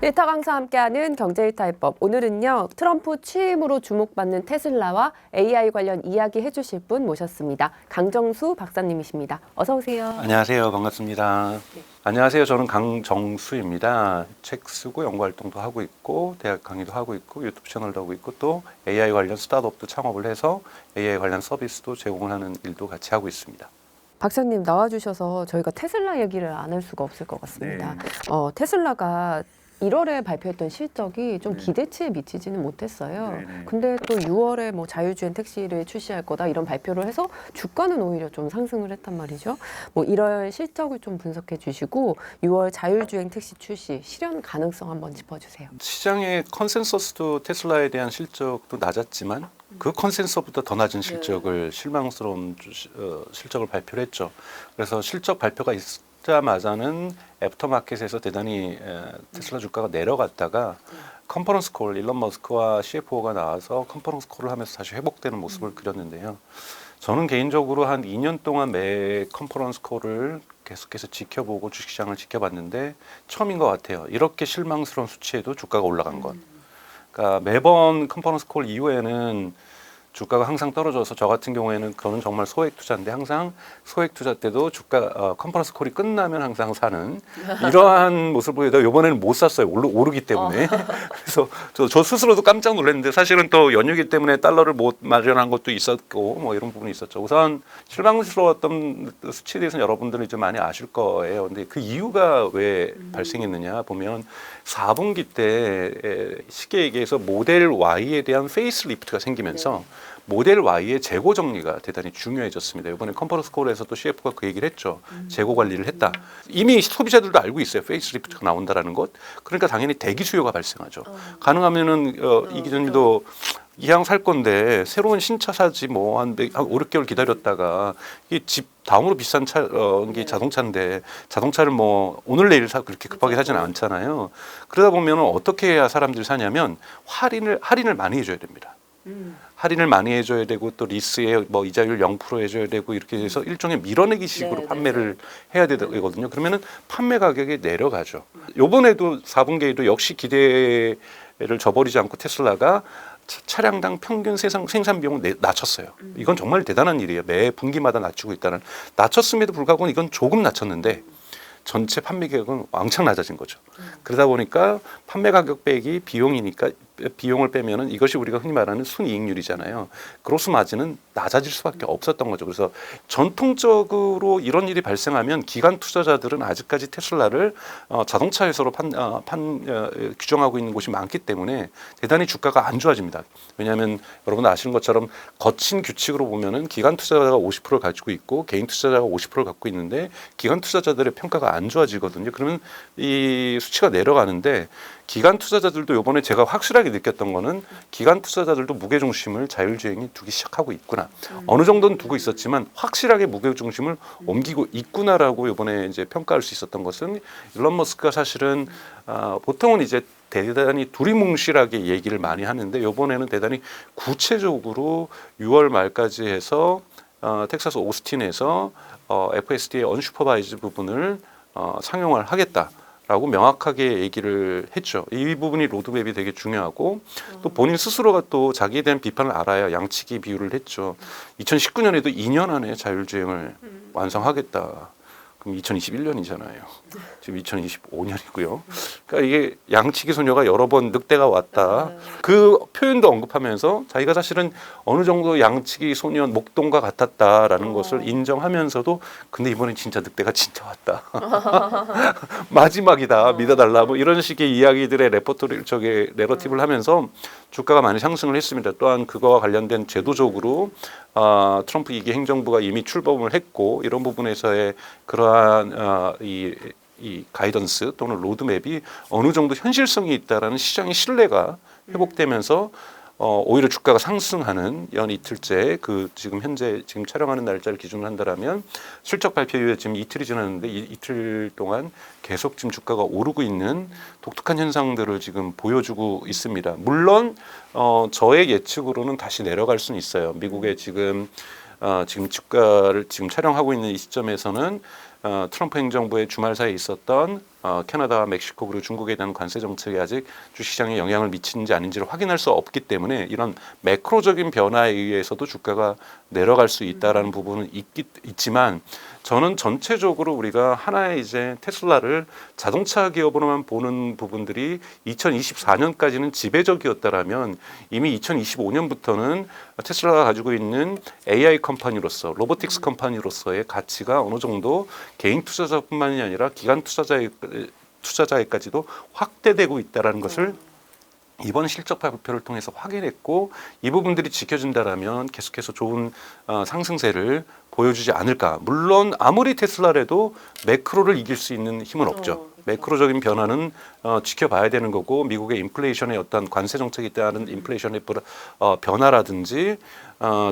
일타 강사 함께하는 경제일타입법. 오늘은요, 트럼프 취임으로 주목받는 테슬라와 AI 관련 이야기 해주실 분 모셨습니다. 강정수 박사님이십니다. 어서 오세요. 안녕하세요. 반갑습니다. 네. 안녕하세요. 저는 강정수입니다. 책 쓰고 연구 활동도 하고 있고 대학 강의도 하고 있고 유튜브 채널도 하고 있고 또 AI 관련 스타트업도 창업을 해서 AI 관련 서비스도 제공을 하는 일도 같이 하고 있습니다. 박사님 나와주셔서 저희가 테슬라 얘기를 안 할 수가 없을 것 같습니다. 네. 테슬라가 1월에 발표했던 실적이 좀 네. 기대치에 미치지는 못했어요. 네네. 근데 또 6월에 뭐 자율주행 택시를 출시할 거다 이런 발표를 해서 주가는 오히려 좀 상승을 했단 말이죠. 뭐 1월 실적을 좀 분석해 주시고 6월 자율주행 택시 출시 실현 가능성 한번 짚어주세요. 시장의 컨센서스도 테슬라에 대한 실적도 낮았지만 그 컨센서스보다 더 낮은 실적을 실망스러운 실적을 발표를 했죠. 그래서 실적 발표가 있자마자는 애프터마켓에서 대단히 테슬라 주가가 내려갔다가 컨퍼런스 콜, 일론 머스크와 CFO가 나와서 컨퍼런스 콜을 하면서 다시 회복되는 모습을 그렸는데요. 저는 개인적으로 한 2년 동안 매 컨퍼런스 콜을 계속해서 지켜보고 주식시장을 지켜봤는데 처음인 것 같아요. 이렇게 실망스러운 수치에도 주가가 올라간 것. 그러니까 매번 컨퍼런스 콜 이후에는 주가가 항상 떨어져서 저 같은 경우에는 그거는 정말 소액 투자인데 항상 소액 투자 때도 주가 컨퍼런스 콜이 끝나면 항상 사는 이러한 모습을 보이다 이번에는 못 샀어요. 오르기 때문에. 그래서 저 스스로도 깜짝 놀랐는데 사실은 또 연휴기 때문에 달러를 못 마련한 것도 있었고 뭐 이런 부분이 있었죠. 우선 실망스러웠던 수치에 대해서는 여러분들은 이제 많이 아실 거예요. 근데 그 이유가 왜 발생했느냐 보면 4분기 때 쉽게 얘기해서 모델 Y에 대한 페이스리프트가 생기면서 모델 Y의 재고 정리가 대단히 중요해졌습니다. 이번에 컨퍼런스 콜에서 또 CF가 그 얘기를 했죠. 재고 관리를 했다. 이미 소비자들도 알고 있어요. 페이스리프트가 나온다라는 것. 그러니까 당연히 대기 수요가 발생하죠. 가능하면은 이 기자님도 이왕 살 건데 새로운 신차 사지 뭐 한 5, 6개월 기다렸다가 이 집 다음으로 비싼 차 이게 자동차인데 자동차를 뭐 오늘 내일 사 그렇게 급하게 사지는 않잖아요. 그러다 보면은 어떻게 해야 사람들이 사냐면 할인을 많이 해줘야 됩니다. 할인을 많이 해줘야 되고 또 리스에 뭐 이자율 0% 해줘야 되고 이렇게 해서 일종의 밀어내기 식으로 판매를 해야 되거든요. 그러면은 판매 가격이 내려가죠. 요번에도 4분기에도 역시 기대를 저버리지 않고 테슬라가 차량당 평균 생산 비용을 낮췄어요. 이건 정말 대단한 일이에요. 매 분기마다 낮추고 있다는. 낮췄음에도 불구하고 이건 조금 낮췄는데 전체 판매 가격은 왕창 낮아진 거죠. 그러다 보니까 판매 가격 빼기 비용이니까 비용을 빼면은 이것이 우리가 흔히 말하는 순이익률이잖아요. 그로스 마진은 낮아질 수밖에 없었던 거죠. 그래서 전통적으로 이런 일이 발생하면 기관 투자자들은 아직까지 테슬라를 자동차 회사로 규정하고 있는 곳이 많기 때문에 대단히 주가가 안 좋아집니다. 왜냐하면 여러분 아시는 것처럼 거친 규칙으로 보면은 기관 투자자가 50%를 가지고 있고 개인 투자자가 50%를 갖고 있는데 기관 투자자들의 평가가 안 좋아지거든요. 그러면 이 수치가 내려가는데 기관 투자자들도 이번에 제가 확실하게 느꼈던 거는 기관 투자자들도 무게중심을 자율주행에 두기 시작하고 있구나. 어느 정도는 두고 있었지만 확실하게 무게중심을 옮기고 있구나라고 이번에 이제 평가할 수 있었던 것은 일론 머스크가 사실은 보통은 이제 대단히 두리뭉실하게 얘기를 많이 하는데 이번에는 대단히 구체적으로 6월 말까지 해서 텍사스 오스틴에서 FSD의 언슈퍼바이즈 부분을 상용화를 하겠다라고 명확하게 얘기를 했죠. 이 부분이 로드맵이 되게 중요하고 또 본인 스스로가 또 자기에 대한 비판을 알아야 양치기 비유를 했죠. 2019년에도 2년 안에 자율주행을 완성하겠다. 그럼 2021년이잖아요. 지금 2025년이고요. 그러니까 이게 양치기 소녀가 여러 번 늑대가 왔다. 그 표현도 언급하면서 자기가 사실은 어느 정도 양치기 소녀 목동과 같았다라는 것을 인정하면서도 근데 이번엔 진짜 늑대가 진짜 왔다. 마지막이다. 믿어달라. 뭐 이런 식의 이야기들의 내러티브를 하면서 주가가 많이 상승을 했습니다. 또한 그거와 관련된 제도적으로 트럼프 2기 행정부가 이미 출범을 했고 이런 부분에서의 그러한 이 가이던스 또는 로드맵이 어느 정도 현실성이 있다라는 시장의 신뢰가 회복되면서 오히려 주가가 상승하는 연 이틀째 그 지금 촬영하는 날짜를 기준으로 한다라면 실적 발표 이후에 지금 이틀이 지났는데 이틀 동안 계속 지금 주가가 오르고 있는 독특한 현상들을 지금 보여주고 있습니다. 물론 저의 예측으로는 다시 내려갈 수는 있어요. 미국의 지금 지금 주가를 지금 촬영하고 있는 이 시점에서는 트럼프 행정부의 주말 사이에 있었던 캐나다와 멕시코 그리고 중국에 대한 관세 정책이 아직 주식시장에 영향을 미치는지 아닌지를 확인할 수 없기 때문에 이런 매크로적인 변화에 의해서도 주가가 내려갈 수 있다라는 부분은 있지만 저는 전체적으로 우리가 하나의 이제 테슬라를 자동차 기업으로만 보는 부분들이 2024년까지는 지배적이었다라면 이미 2025년부터는 테슬라가 가지고 있는 AI 컴퍼니로서 로보틱스 컴퍼니로서의 가치가 어느 정도 개인 투자자뿐만이 아니라 기관 투자자에까지도 확대되고 있다라는 것을 이번 실적 발표를 통해서 확인했고 이 부분들이 지켜진다라면 계속해서 좋은 상승세를 보여주지 않을까. 물론 아무리 테슬라라도 매크로를 이길 수 있는 힘은 없죠. 매크로적인 변화는 지켜봐야 되는 거고 미국의 인플레이션의 어떤 관세 정책에 따른 인플레이션의 변화라든지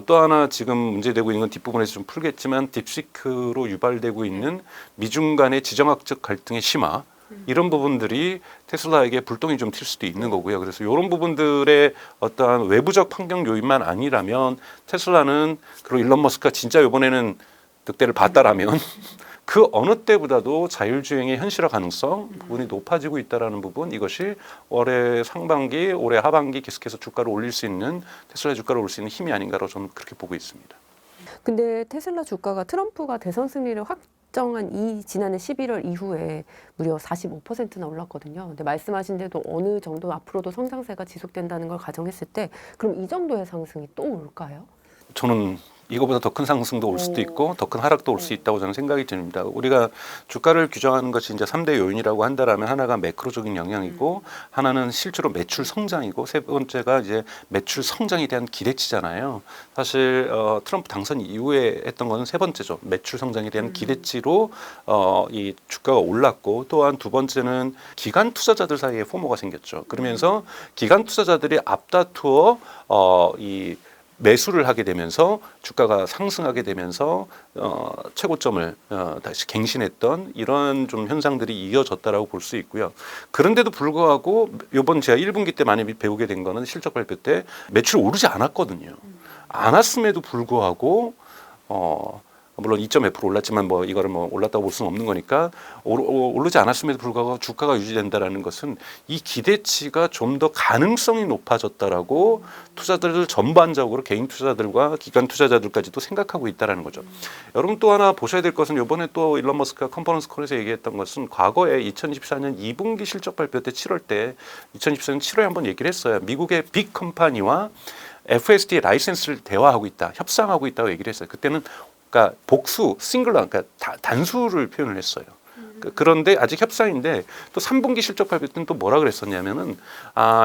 또 하나 지금 문제되고 있는 건 뒷부분에서 좀 풀겠지만 딥시크로 유발되고 있는 미중 간의 지정학적 갈등의 심화 이런 부분들이 테슬라에게 불똥이 좀 튈 수도 있는 거고요. 그래서 이런 부분들의 어떠한 외부적 환경 요인만 아니라면 테슬라는 그리고 일론 머스크가 진짜 이번에는 득대를 봤다라면 그 어느 때보다도 자율주행의 현실화 가능성 부분이 높아지고 있다라는 부분 이것이 올해 상반기, 올해 하반기 계속해서 주가를 올릴 수 있는 테슬라의 주가를 올릴 수 있는 힘이 아닌가로 저는 그렇게 보고 있습니다. 근데 테슬라 주가가 트럼프가 대선 승리를 확정한 이 지난해 11월 이후에 무려 45%나 올랐거든요. 근데 말씀하신 대로 어느 정도 앞으로도 성장세가 지속된다는 걸 가정했을 때 그럼 이 정도의 상승이 또 올까요? 저는 이거보다 더 큰 상승도 올 수도 있고 더 큰 하락도 올 수 있다고 저는 생각이 듭니다. 우리가 주가를 규정하는 것이 이제 3대 요인이라고 한다라면 하나가 매크로적인 영향이고 하나는 실제로 매출 성장이고 세 번째가 이제 매출 성장에 대한 기대치잖아요. 사실 트럼프 당선 이후에 했던 것은 세 번째죠. 매출 성장에 대한 기대치로 이 주가가 올랐고 또한 두 번째는 기관 투자자들 사이에 포모가 생겼죠. 그러면서 기관 투자자들이 앞다투어 이 매수를 하게 되면서 주가가 상승하게 되면서 최고점을 다시 갱신했던 이런 좀 현상들이 이어졌다라고 볼 수 있고요. 그런데도 불구하고 이번 제가 1분기 때 많이 배우게 된 거는 실적 발표 때 매출이 오르지 않았거든요. 않았음에도 불구하고 물론 2.1% 올랐지만 뭐 이거를 뭐 올랐다고 볼 수는 없는 거니까 오르지 않았음에도 불구하고 주가가 유지된다라는 것은 이 기대치가 좀 더 가능성이 높아졌다라고 투자자들 전반적으로 개인 투자자들과 기관 투자자들까지도 생각하고 있다라는 거죠. 여러분 또 하나 보셔야 될 것은 이번에 또 일론 머스크가 컨퍼런스 콜에서 얘기했던 것은 과거에 2024년 2분기 실적 발표 때 7월 때 2024년 7월에 한번 얘기를 했어요. 미국의 빅 컴퍼니와 FSD의 라이센스를 대화하고 있다, 협상하고 있다고 얘기를 했어요. 그때는 그러니까 복수, 싱글러, 그러니까 단수를 표현을 했어요. 그런데 아직 협상인데 또 3분기 실적 발표 때는 또 뭐라 그랬었냐면은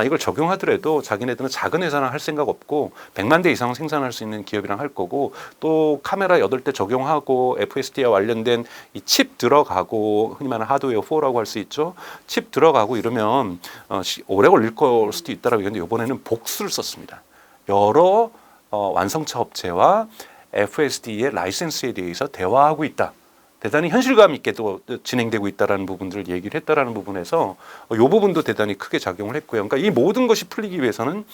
이걸 적용하더라도 자기네들은 작은 회사랑 할 생각 없고 100만 대 이상 생산할 수 있는 기업이랑 할 거고 또 카메라 8대 적용하고 FSD와 관련된 이 칩 들어가고 흔히 말하는 하드웨어 4라고 할 수 있죠. 칩 들어가고 이러면 오래 걸릴 걸 수도 있다라고 했는데 이번에는 복수를 썼습니다. 여러 완성차 업체와 FSD의 라이센스에 대해서 대화하고 있다. 대단히 현실감 있게 또 진행되고 있다라는 부분들을 얘기를 했다라는 부분에서 이 부분도 대단히 크게 작용을 했고요. 그러니까 이 모든 것이 풀리기 위해서는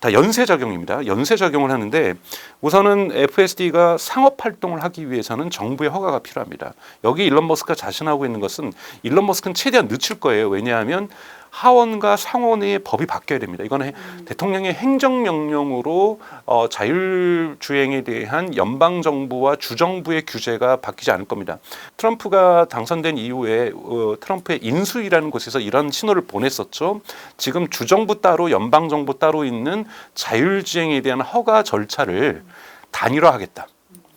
다 연쇄 작용입니다. 연쇄 작용을 하는데 우선은 FSD가 상업 활동을 하기 위해서는 정부의 허가가 필요합니다. 여기 일론 머스크가 자신하고 있는 것은 일론 머스크는 최대한 늦출 거예요. 왜냐하면 하원과 상원의 법이 바뀌어야 됩니다. 이거는 대통령의 행정명령으로 자율주행에 대한 연방정부와 주정부의 규제가 바뀌지 않을 겁니다. 트럼프가 당선된 이후에 트럼프의 인수위라는 곳에서 이런 신호를 보냈었죠. 지금 주정부 따로 연방정부 따로 있는 자율주행에 대한 허가 절차를 단일화하겠다.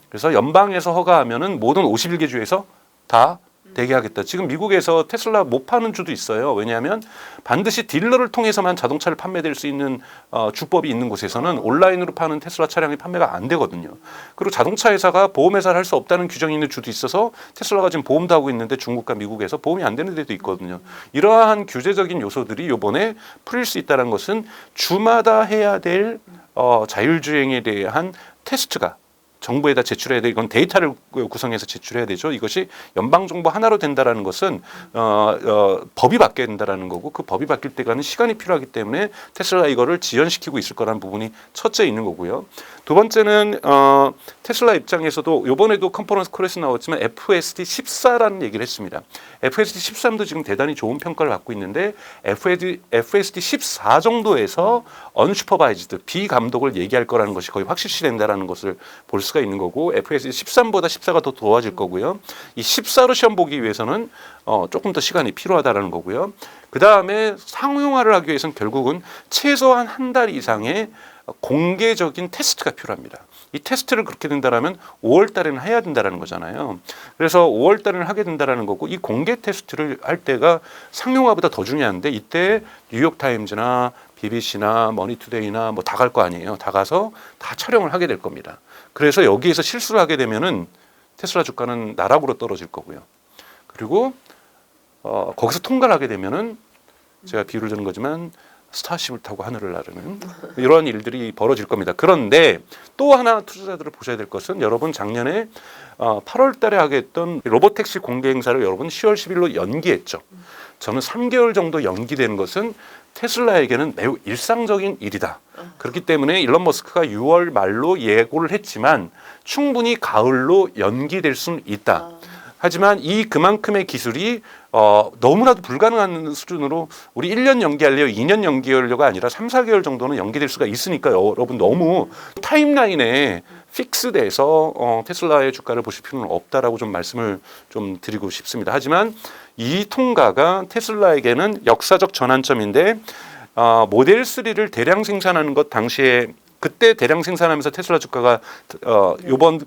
그래서 연방에서 허가하면은 모든 51개 주에서 다 되게 하겠다. 지금 미국에서 테슬라 못 파는 주도 있어요. 왜냐하면 반드시 딜러를 통해서만 자동차를 판매될 수 있는 주법이 있는 곳에서는 온라인으로 파는 테슬라 차량이 판매가 안 되거든요. 그리고 자동차 회사가 보험회사를 할 수 없다는 규정이 있는 주도 있어서 테슬라가 지금 보험도 하고 있는데 중국과 미국에서 보험이 안 되는 데도 있거든요. 이러한 규제적인 요소들이 이번에 풀릴 수 있다는 것은 주마다 해야 될 자율주행에 대한 테스트가 정부에다 제출해야 돼. 이건 데이터를 구성해서 제출해야 되죠. 이것이 연방 정부 하나로 된다라는 것은 법이 바뀌어야 된다라는 거고 그 법이 바뀔 때가는 시간이 필요하기 때문에 테슬라 이거를 지연시키고 있을 거라는 부분이 첫째 있는 거고요. 두 번째는 테슬라 입장에서도 이번에도 컨퍼런스 콜에서 나왔지만 FSD 14라는 얘기를 했습니다. FSD 13도 지금 대단히 좋은 평가를 받고 있는데 FSD 14 정도에서 언슈퍼바이즈드 비감독을 얘기할 거라는 것이 거의 확실시 된다라는 것을 볼 수가 있는 거고 FSD 13보다 14가 더 도와질 거고요. 이 14로 시험 보기 위해서는 조금 더 시간이 필요하다라는 거고요. 그 다음에 상용화를 하기 위해서는 결국은 최소한 한 달 이상의 공개적인 테스트가 필요합니다. 이 테스트를 그렇게 된다라면 5월 달에는 해야 된다라는 거잖아요. 그래서 5월 달에는 하게 된다라는 거고 이 공개 테스트를 할 때가 상용화보다 더 중요한데 이때 뉴욕 타임즈나 BBC나 머니투데이나 뭐 다 갈 거 아니에요. 다 가서 다 촬영을 하게 될 겁니다. 그래서 여기에서 실수를 하게 되면은 테슬라 주가는 나락으로 떨어질 거고요. 그리고 거기서 통과를 하게 되면은 제가 비유를 드는 거지만 스타쉽을 타고 하늘을 나르는 이런 일들이 벌어질 겁니다. 그런데 또 하나 투자자들을 보셔야 될 것은 여러분 작년에 8월 달에 하겠던 로보택시 공개 행사를 여러분 10월 10일로 연기했죠. 저는 3개월 정도 연기되는 것은 테슬라에게는 매우 일상적인 일이다. 그렇기 때문에 일론 머스크가 6월 말로 예고를 했지만 충분히 가을로 연기될 수는 있다. 하지만 그만큼의 기술이 너무나도 불가능한 수준으로 우리 1년 연기하려고 2년 연기하려고 아니라 3, 4개월 정도는 연기될 수가 있으니까 여러분 너무 타임라인에 픽스돼서 테슬라의 주가를 보실 필요는 없다라고 좀 말씀을 좀 드리고 싶습니다. 하지만 이 통과가 테슬라에게는 역사적 전환점인데 모델 3를 대량 생산하는 것 당시에 그때 대량 생산하면서 테슬라 주가가 이번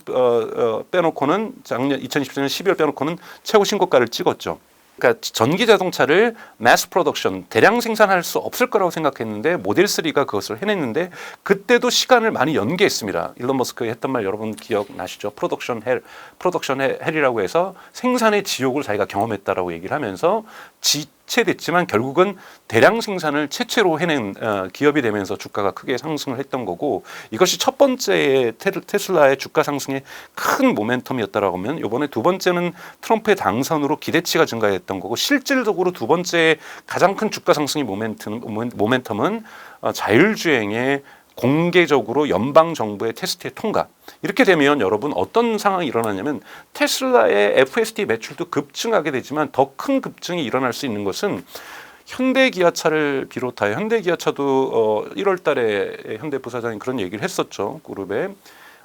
빼놓고는 작년 2017년 12월 빼놓고는 최고 신고가를 찍었죠. 그러니까 전기 자동차를 매스 프로덕션 대량 생산할 수 없을 거라고 생각했는데 모델 3가 그것을 해냈는데 그때도 시간을 많이 연기했습니다. 일론 머스크가 했던 말 여러분 기억나시죠? 프로덕션 헬이라고 해서 생산의 지옥을 자기가 경험했다라고 얘기를 하면서 지체됐지만 결국은 대량 생산을 최초로 해낸 기업이 되면서 주가가 크게 상승을 했던 거고 이것이 첫 번째 테슬라의 주가 상승의 큰 모멘텀이었다라고 하면 이번에 두 번째는 트럼프의 당선으로 기대치가 증가했던 거고 실질적으로 두 번째 가장 큰 주가 상승의 모멘텀은 자율주행의 공개적으로 연방 정부의 테스트의 통과. 이렇게 되면 여러분 어떤 상황이 일어나냐면 테슬라의 FSD 매출도 급증하게 되지만 더 큰 급증이 일어날 수 있는 것은 현대기아차를 비롯하여 현대기아차도 1월 달에 현대 부사장이 그런 얘기를 했었죠. 그룹에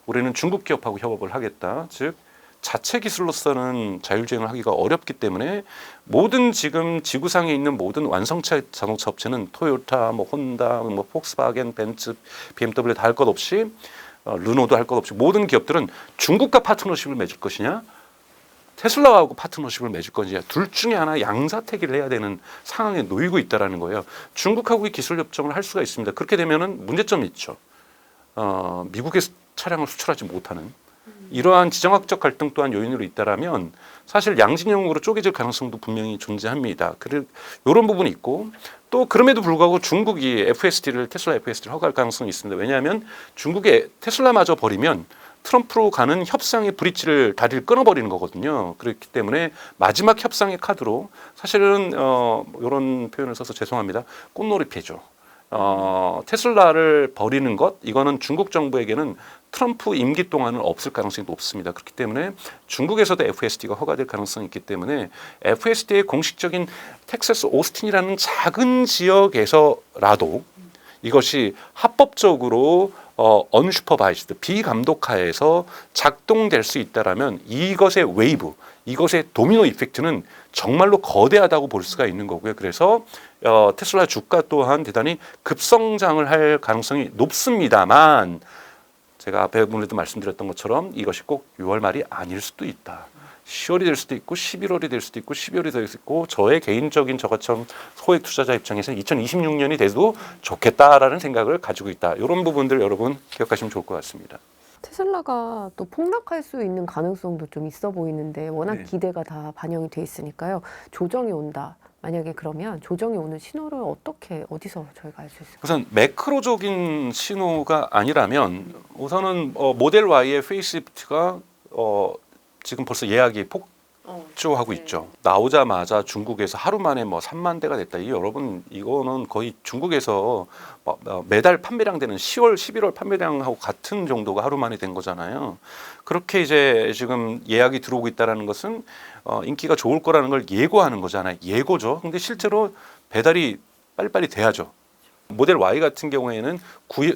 우리는 중국 기업하고 협업을 하겠다. 즉 자체 기술로서는 자율주행을 하기가 어렵기 때문에 모든 지금 지구상에 있는 모든 완성차 자동차 업체는 토요타, 뭐 혼다, 뭐 폭스바겐, 벤츠, BMW 다 할 것 없이 르노도 할 것 없이 모든 기업들은 중국과 파트너십을 맺을 것이냐 테슬라하고 파트너십을 맺을 건지 둘 중에 하나 양자택일을 해야 되는 상황에 놓이고 있다라는 거예요. 중국하고의 기술 협정을 할 수가 있습니다. 그렇게 되면은 문제점이 있죠. 미국의 차량을 수출하지 못하는 이러한 지정학적 갈등 또한 요인으로 있다라면 사실 양진영으로 쪼개질 가능성도 분명히 존재합니다. 이런 부분이 있고 또 그럼에도 불구하고 중국이 테슬라 FSD를 허가할 가능성이 있습니다. 왜냐하면 중국의 테슬라마저 버리면 트럼프로 가는 협상의 다리를 끊어버리는 거거든요. 그렇기 때문에 마지막 협상의 카드로 사실은 이런 표현을 써서 죄송합니다. 꽃놀이패죠. 테슬라를 버리는 것 이거는 중국 정부에게는 트럼프 임기 동안은 없을 가능성이 높습니다. 그렇기 때문에 중국에서도 FSD가 허가될 가능성이 있기 때문에 FSD의 공식적인 텍사스 오스틴이라는 작은 지역에서라도 이것이 합법적으로 언슈퍼바이즈드 비감독하에서 작동될 수 있다라면 이것의 웨이브, 이것의 도미노 이펙트는 정말로 거대하다고 볼 수가 있는 거고요. 그래서 테슬라 주가 또한 대단히 급성장을 할 가능성이 높습니다만 제가 앞에 분에도 말씀드렸던 것처럼 이것이 꼭 6월 말이 아닐 수도 있다. 10월이 될 수도 있고 11월이 될 수도 있고 12월이 될 수도 있고 저의 개인적인 저같은 소액 투자자 입장에서는 2026년이 돼도 좋겠다라는 생각을 가지고 있다. 이런 부분들 여러분 기억하시면 좋을 것 같습니다. 테슬라가 또 폭락할 수 있는 가능성도 좀 있어 보이는데 워낙 네. 기대가 다 반영이 돼 있으니까요. 조정이 온다. 만약에 그러면 조정이 오는 신호를 어디서 저희가 알 수 있을까요? 우선 매크로적인 신호가 아니라면 우선은 모델 Y의 페이스리프트가 지금 벌써 예약이 폭주하고 있죠. 나오자마자 중국에서 하루 만에 뭐 3만 대가 됐다. 여러분 이거는 거의 중국에서 매달 판매량 되는 10월, 11월 판매량하고 같은 정도가 하루 만에 된 거잖아요. 그렇게 이제 지금 예약이 들어오고 있다는 것은 인기가 좋을 거라는 걸 예고하는 거잖아요. 예고죠. 근데 실제로 배달이 빨리빨리 돼야죠. 모델 Y 같은 경우에는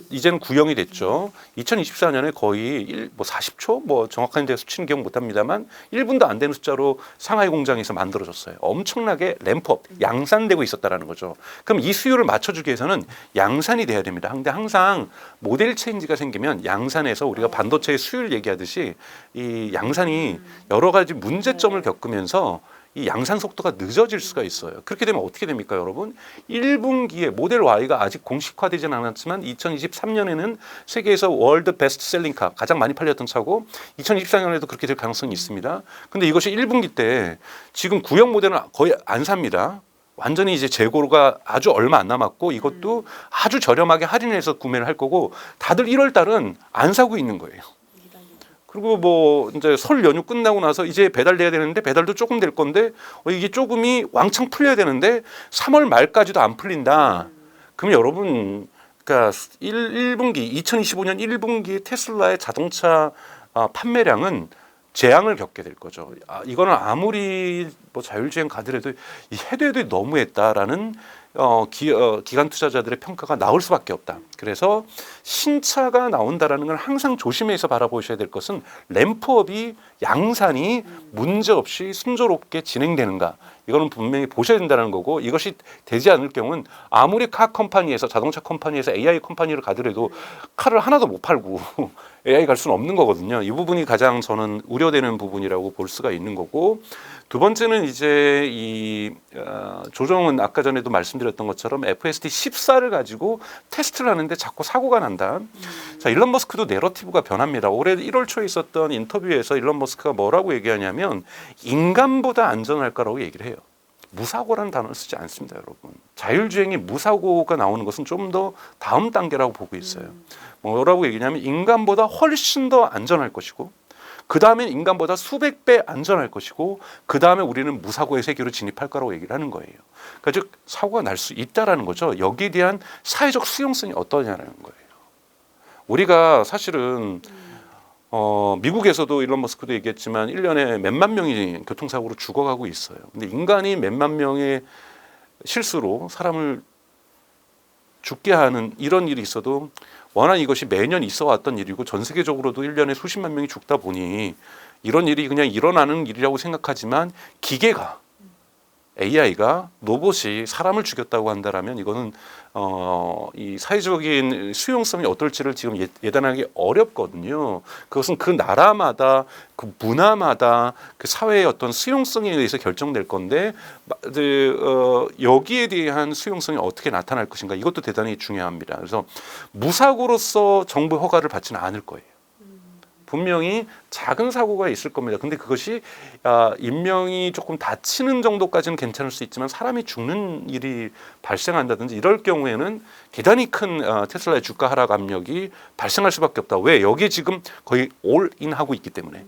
이제는 구형이 됐죠. 2024년에 거의 40초 정확한 데 수치는 기억 못합니다만 1분도 안 되는 숫자로 상하이 공장에서 만들어졌어요. 엄청나게 램프업, 양산되고 있었다라는 거죠. 그럼 이 수요를 맞춰주기 위해서는 양산이 돼야 됩니다. 근데 항상 모델 체인지가 생기면 양산에서 우리가 반도체의 수요를 얘기하듯이 이 양산이 여러 가지 문제점을 겪으면서 이 양산 속도가 늦어질 수가 있어요. 그렇게 되면 어떻게 됩니까, 여러분? 1분기에 모델 Y가 아직 공식화되지는 않았지만 2023년에는 세계에서 월드 베스트 셀링카 가장 많이 팔렸던 차고 2024년에도 그렇게 될 가능성이 있습니다. 근데 이것이 1분기 때 지금 구형 모델은 거의 안 삽니다. 완전히 이제 재고가 아주 얼마 안 남았고 이것도 아주 저렴하게 할인해서 구매를 할 거고 다들 1월 달은 안 사고 있는 거예요. 그리고 뭐 이제 설 연휴 끝나고 나서 이제 배달돼야 되는데 배달도 조금 될 건데 이게 조금이 왕창 풀려야 되는데 3월 말까지도 안 풀린다. 그럼 여러분 그러니까 1분기 2025년 1분기 테슬라의 자동차 판매량은 재앙을 겪게 될 거죠. 이거는 아무리 뭐 자율주행 가더라도 해도 너무했다라는 기관 투자자들의 평가가 나올 수밖에 없다. 그래서 신차가 나온다라는 걸 항상 조심해서 바라보셔야 될 것은 램프업이 양산이 문제없이 순조롭게 진행되는가. 이거는 분명히 보셔야 된다는 거고 이것이 되지 않을 경우는 아무리 자동차 컴퍼니에서 AI 컴퍼니를 가더라도 칼을 하나도 못 팔고 AI 갈 수는 없는 거거든요. 이 부분이 가장 저는 우려되는 부분이라고 볼 수가 있는 거고 두 번째는 이제 이 조정은 아까 전에도 말씀드렸던 것처럼 FSD 14를 가지고 테스트를 하는데 자꾸 사고가 난다. 자, 일론 머스크도 내러티브가 변합니다. 올해 1월 초에 있었던 인터뷰에서 일론 머스크가 뭐라고 얘기하냐면 인간보다 안전할 거라고 얘기를 해요. 무사고라는 단어를 쓰지 않습니다, 여러분. 자율주행이 무사고가 나오는 것은 좀 더 다음 단계라고 보고 있어요. 뭐라고 얘기냐면 인간보다 훨씬 더 안전할 것이고 그 다음엔 인간보다 수백 배 안전할 것이고 그 다음에 우리는 무사고의 세계로 진입할 거라고 얘기를 하는 거예요. 그러니까 즉 사고가 날 수 있다라는 거죠. 여기에 대한 사회적 수용성이 어떠냐라는 거예요. 우리가 사실은 미국에서도 일론 머스크도 얘기했지만 1년에 몇만 명이 교통사고로 죽어가고 있어요. 근데 인간이 몇만 명의 실수로 사람을 죽게 하는 이런 일이 있어도 워낙 이것이 매년 있어 왔던 일이고 전 세계적으로도 1년에 수십만 명이 죽다 보니 이런 일이 그냥 일어나는 일이라고 생각하지만 기계가 AI가 로봇이 사람을 죽였다고 한다라면 이거는 이 사회적인 수용성이 어떨지를 지금 예단하기 어렵거든요. 그것은 그 나라마다 그 문화마다 그 사회의 어떤 수용성에 의해서 결정될 건데 여기에 대한 수용성이 어떻게 나타날 것인가 이것도 대단히 중요합니다. 그래서 무사고로서 정부 허가를 받지는 않을 거예요. 분명히 작은 사고가 있을 겁니다. 근데 그것이 인명이 조금 다치는 정도까지는 괜찮을 수 있지만 사람이 죽는 일이 발생한다든지 이럴 경우에는 대단히 큰 테슬라의 주가 하락 압력이 발생할 수밖에 없다. 왜? 여기에 지금 거의 올인하고 있기 때문에.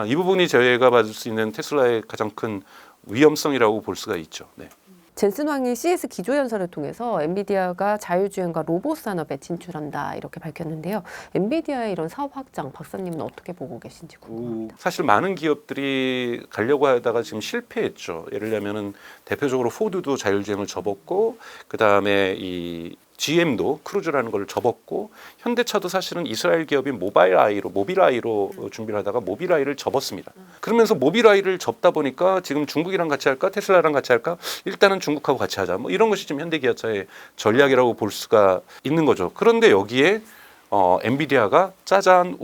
이 부분이 저희가 받을 수 있는 테슬라의 가장 큰 위험성이라고 볼 수가 있죠. 네. 젠슨 왕이 CS 기조연설을 통해서 엔비디아가 자율주행과 로봇 산업에 진출한다 이렇게 밝혔는데요. 엔비디아의 이런 사업 확장 박사님은 어떻게 보고 계신지 궁금합니다. 사실 많은 기업들이 가려고 하다가 지금 실패했죠. 예를 들면은 대표적으로 포드도 자율주행을 접었고 그 다음에 이 GM도 크루즈라는 걸 접었고 현대차도 사실은 이스라엘 기업인 모빌아이로 준비를 하다가 모빌아이를 접었습니다. 그러면서 모빌아이를 접다 보니까 지금 중국이랑 같이 할까 테슬라랑 같이 할까 일단은 중국하고 같이 하자 뭐 이런 것이 지금 현대기아차의 전략이라고 볼 수가 있는 거죠. 그런데 여기에 엔비디아가 짜잔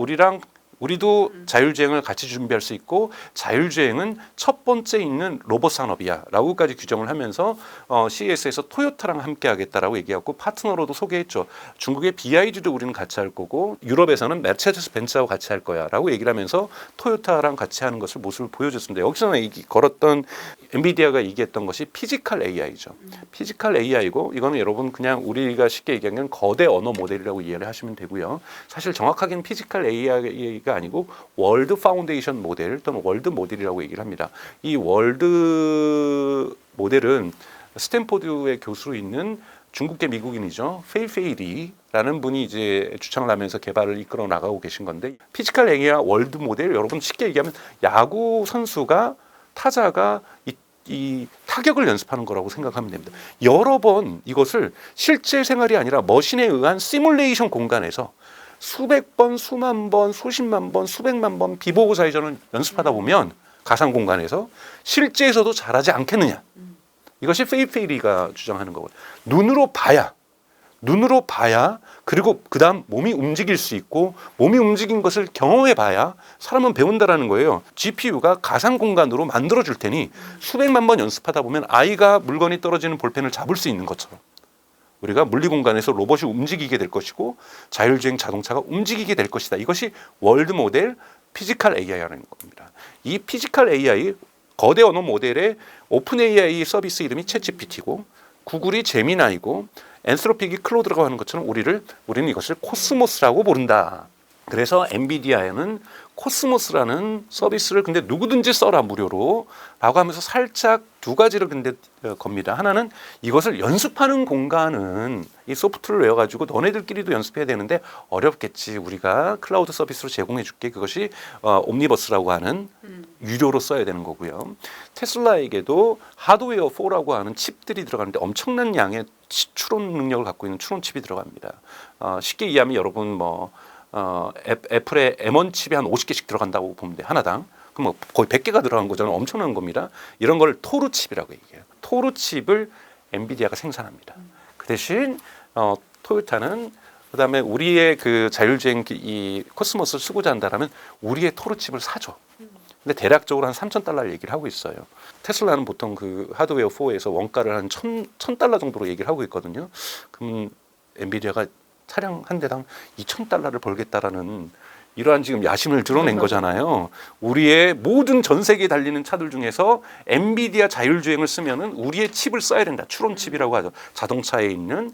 우리도 자율주행을 같이 준비할 수 있고 자율주행은 첫 번째 있는 로봇 산업이야 라고까지 규정을 하면서 CES에서 토요타랑 함께 하겠다라고 얘기하고 파트너로도 소개했죠. 중국의 BYD도 우리는 같이 할 거고 유럽에서는 메르세데스 벤츠하고 같이 할 거야 라고 얘기를 하면서 토요타랑 같이 하는 것을 모습을 보여줬습니다. 여기서 걸었던 엔비디아가 얘기했던 것이 피지컬 AI죠. 피지컬 AI고 이거는 여러분 그냥 우리가 쉽게 얘기하면 거대 언어 모델이라고 이해를 하시면 되고요. 사실 정확하게는 피지컬 AI가 아니고 월드 파운데이션 모델 또는 월드 모델이라고 얘기를 합니다. 이 월드 모델은 스탠포드의 교수로 있는 중국계 미국인이죠. 페이페이리라는 분이 이제 주창을 하면서 개발을 이끌어 나가고 계신 건데 피지컬 AI와 월드 모델 여러분 쉽게 얘기하면 야구 선수가 타자가 이 타격을 연습하는 거라고 생각하면 됩니다. 여러 번 이것을 실제 생활이 아니라 머신에 의한 시뮬레이션 공간에서 수백 번, 수만 번, 수십만 번, 수백만 번 비보고 좌회전을 연습하다 보면 가상 공간에서 실제에서도 잘하지 않겠느냐. 이것이 페이페이리가 주장하는 거고요. 눈으로 봐야 그리고 그다음 몸이 움직일 수 있고 몸이 움직인 것을 경험해 봐야 사람은 배운다라는 거예요. GPU가 가상 공간으로 만들어 줄 테니 수백만 번 연습하다 보면 아이가 물건이 떨어지는 볼펜을 잡을 수 있는 것처럼 우리가 물리 공간에서 로봇이 움직이게 될 것이고 자율주행 자동차가 움직이게 될 것이다. 이것이 월드 모델 피지컬 AI라는 겁니다. 이 피지컬 AI 거대 언어 모델의 오픈 AI 서비스 이름이 챗GPT고 구글이 제미나이고 엔스로픽이 클로드라고 하는 것처럼 우리는 이것을 코스모스라고 부른다. 그래서 엔비디아에는 코스모스라는 서비스를 근데 누구든지 써라 무료로 라고 하면서 살짝 두 가지를 근데 겁니다. 하나는 이것을 연습하는 공간은 이 소프트를 외워가지고 너네들끼리도 연습해야 되는데 어렵겠지. 우리가 클라우드 서비스로 제공해 줄게. 그것이 옴니버스라고 하는 유료로 써야 되는 거고요. 테슬라에게도 하드웨어 4라고 하는 칩들이 들어가는데 엄청난 양의 추론 능력을 갖고 있는 추론 칩이 들어갑니다. 쉽게 이해하면 여러분 애플의 M1 칩이 한 50개씩 들어간다고 보면 돼. 하나당. 그럼 거의 100개가 들어간 거잖아요. 엄청난 겁니다. 이런 걸 토르 칩이라고 얘기해요. 토르 칩을 엔비디아가 생산합니다. 그 대신 토요타는 그다음에 우리의 그 자율주행 이 코스모스를 쓰고자 한다라면 우리의 토르 칩을 사줘. 근데 대략적으로 한 $3,000를 얘기를 하고 있어요. 테슬라는 보통 그 하드웨어 4에서 원가를 한 $1,000 정도로 얘기를 하고 있거든요. 그럼 엔비디아가 차량 한 대당 $2,000를 벌겠다라는 이러한 지금 야심을 드러낸 거잖아요. 우리의 모든 전 세계에 달리는 차들 중에서 엔비디아 자율주행을 쓰면은 우리의 칩을 써야 된다. 추론 칩이라고 하죠. 자동차에 있는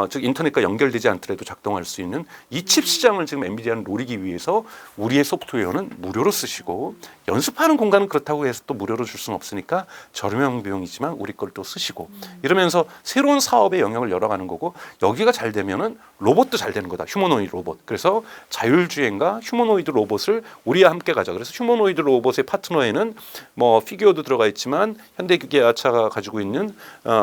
즉 인터넷과 연결되지 않더라도 작동할 수 있는 이 칩 시장을 지금 엔비디아는 노리기 위해서 우리의 소프트웨어는 무료로 쓰시고 연습하는 공간은 그렇다고 해서 또 무료로 줄 수는 없으니까 저렴한 비용이지만 우리 걸 또 쓰시고 이러면서 새로운 사업의 영역을 열어가는 거고 여기가 잘 되면은 로봇도 잘 되는 거다. 휴머노이드 로봇. 그래서 자율주행과 휴머노이드 로봇을 우리와 함께 가자. 그래서 휴머노이드 로봇의 파트너에는 피규어도 들어가 있지만 현대기아차가 가지고 있는